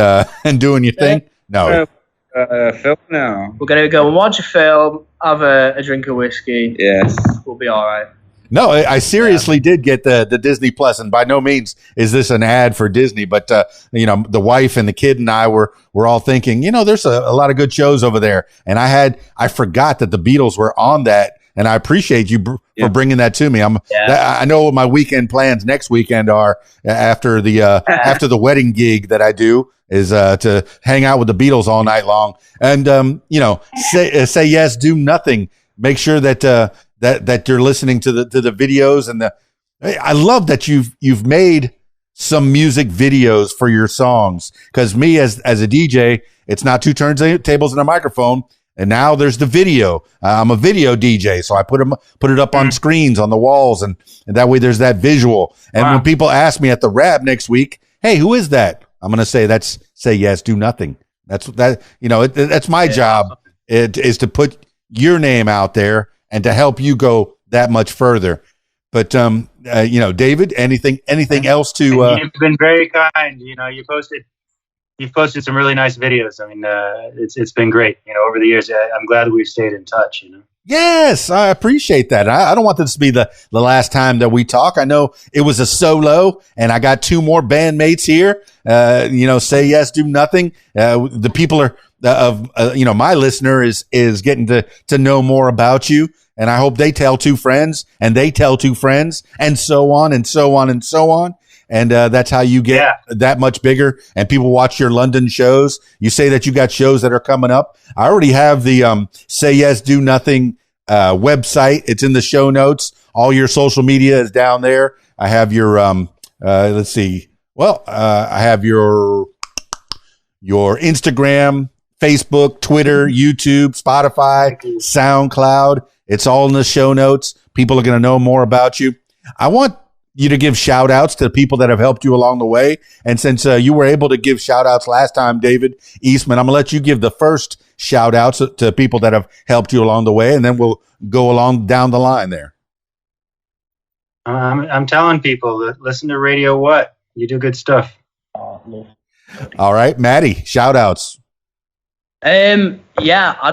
doing your thing? No. Film now. We're going to go and watch a film, have a drink of whiskey. Yes. We'll be all right. No, I seriously did get the Disney Plus, and by no means is this an ad for Disney, but the wife and the kid and I were all thinking, there's a lot of good shows over there, and I forgot that the Beatles were on that, and I appreciate you for bringing that to me. I know what my weekend plans next weekend are after the wedding gig that I do is to hang out with the Beatles all night long, and say yes, do nothing. Make sure that that you're listening to the videos and I love that you've made some music videos for your songs, because me as a DJ, it's not 2 turntables and a microphone. And now there's the video. I'm a video DJ, so I put it up on screens on the walls, and that way there's that visual. And when people ask me at the Rab next week, "Hey, who is that?" I'm going to say say yes, do nothing. That's my job. It is to put your name out there and to help you go that much further. But David, anything else to? You've been very kind. You've posted some really nice videos. I mean, it's been great. Over the years, I'm glad that we've stayed in touch. Yes, I appreciate that. I don't want this to be the last time that we talk. I know it was a solo, and I got 2 more bandmates here. Say yes, do nothing. The people are my listener is getting to know more about you, and I hope they tell 2 friends, and they tell 2 friends, and so on and so on and so on. And that's how you get that much bigger. And people watch your London shows. You say that you got shows that are coming up. I already have the Say Yes, Do Nothing website. It's in the show notes. All your social media is down there. I have your let's see. Well, I have your Instagram, Facebook, Twitter, YouTube, Spotify, SoundCloud. It's all in the show notes. People are going to know more about you. I want you to give shout outs to the people that have helped you along the way. And since you were able to give shout outs last time, David Eastman, I'm gonna let you give the first shout outs to people that have helped you along the way. And then we'll go along down the line there. I'm telling people that listen to Radio What. You do good stuff. All right, Maddie, shout outs. I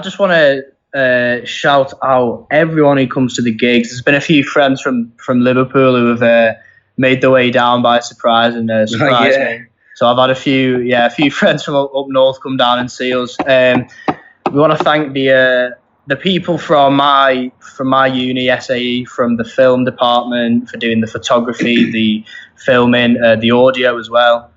just want to shout out everyone who comes to the gigs. There's been a few friends from Liverpool who have made their way down by surprise and surprised me. So I've had a few friends from up north come down and see us. We want to thank the people from my uni, SAE, from the film department for doing the photography, the filming, the audio as well.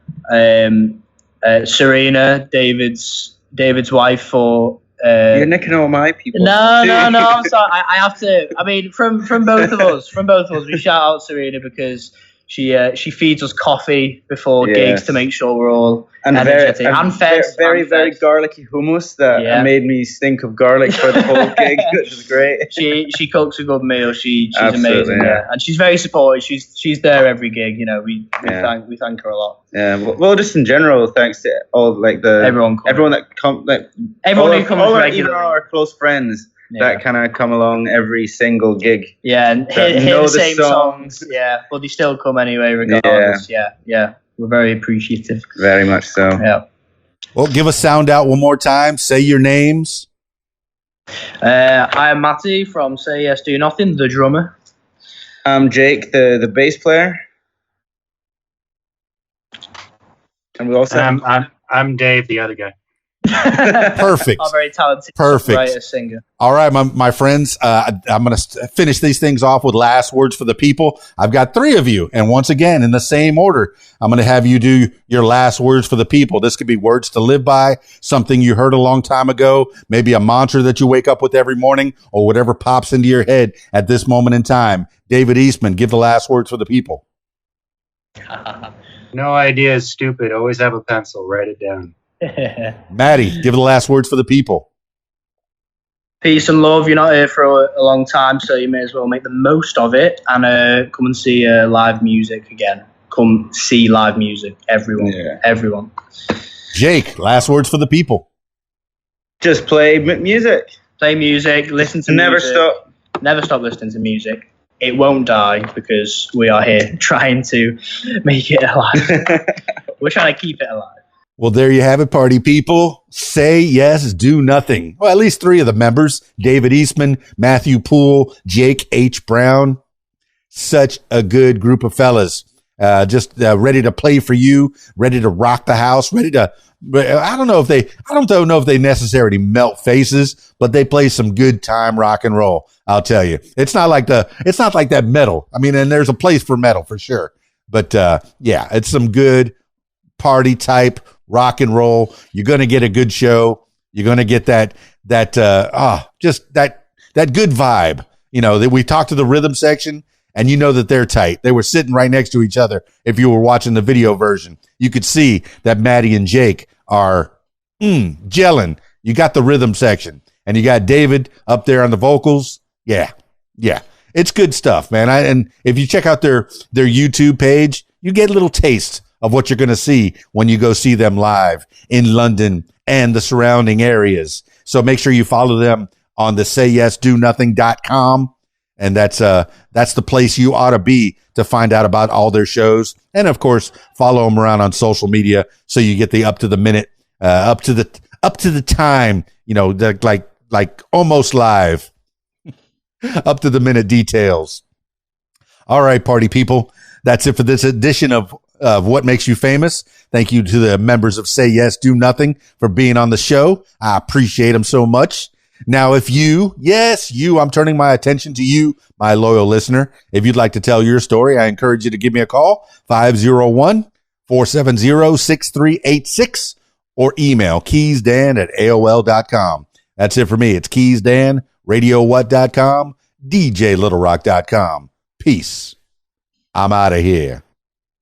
Serena, David's wife, for you're nicking all my people. No, I'm sorry. I have to. I mean, from both of us, we shout out Serena because she feeds us coffee before gigs to make sure we're all energetic. Very garlicky hummus that made me stink of garlic for the whole gig, which is great. She cooks a good meal. She's amazing, and she's very supportive. She's there every gig. We thank her a lot. Yeah, well, just in general, thanks to all everyone that comes, everyone who comes regularly, even our close friends. That kind of come along every single gig. Yeah, and hear the same songs. Yeah, but they still come anyway, regardless. Yeah. We're very appreciative. Very much so. Yeah. Well, give us sound out one more time. Say your names. I'm Matty from Say Yes Do Nothing, the drummer. I'm Jake, the bass player. And we also I'm Dave, the other guy. Perfect. A very talented writer, singer. All right, my friends, I'm going to finish these things off with last words for the people. I've got 3 of you, and once again, in the same order, I'm going to have you do your last words for the people. This could be words to live by, something you heard a long time ago, maybe a mantra that you wake up with every morning, or whatever pops into your head at this moment in time. David Eastman, give the last words for the people. No idea is stupid. Always have a pencil. Write it down. Maddie, give the last words for the people. Peace and love. You're not here for a long time, so you may as well make the most of it and come and see live music again. Come see live music, everyone. Yeah. Everyone. Jake, last words for the people. Just play music. Play music. Listen to never music. Stop. Never stop listening to music. It won't die because we are here trying to make it alive. We're trying to keep it alive. Well, there you have it, party people. Say yes, do nothing. Well, at least 3 of the members, David Eastman, Matthew Poole, Jake H. Brown. Such a good group of fellas. Just ready to play for you, ready to rock the house, ready to, I don't know if they necessarily melt faces, but they play some good time rock and roll. I'll tell you, it's not like that metal. I mean, and there's a place for metal for sure, but yeah, it's some good party type rock and roll. You're going to get a good show. You're going to get just that good vibe. You know, that we talked to the rhythm section and you know that they're tight. They were sitting right next to each other. If you were watching the video version, you could see that Maddie and Jake are gelling. You got the rhythm section and you got David up there on the vocals. Yeah. It's good stuff, man. And if you check out their YouTube page, you get a little taste of what you're going to see when you go see them live in London and the surrounding areas. So make sure you follow them on the sayyesdonothing.com. And that's the place you ought to be to find out about all their shows. And of course, follow them around on social media so you get the up to the minute, up to the time, you know, like almost live, up to the minute details. All right, party people. That's it for this edition of What Makes You Famous. Thank you to the members of Say Yes, Do Nothing for being on the show. I appreciate them so much. Now, if I'm turning my attention to you, my loyal listener. If you'd like to tell your story, I encourage you to give me a call, 501-470-6386, or email keysdan@aol.com. That's it for me. It's keysdan, radiowhat.com, djlittlerock.com. Peace. I'm out of here.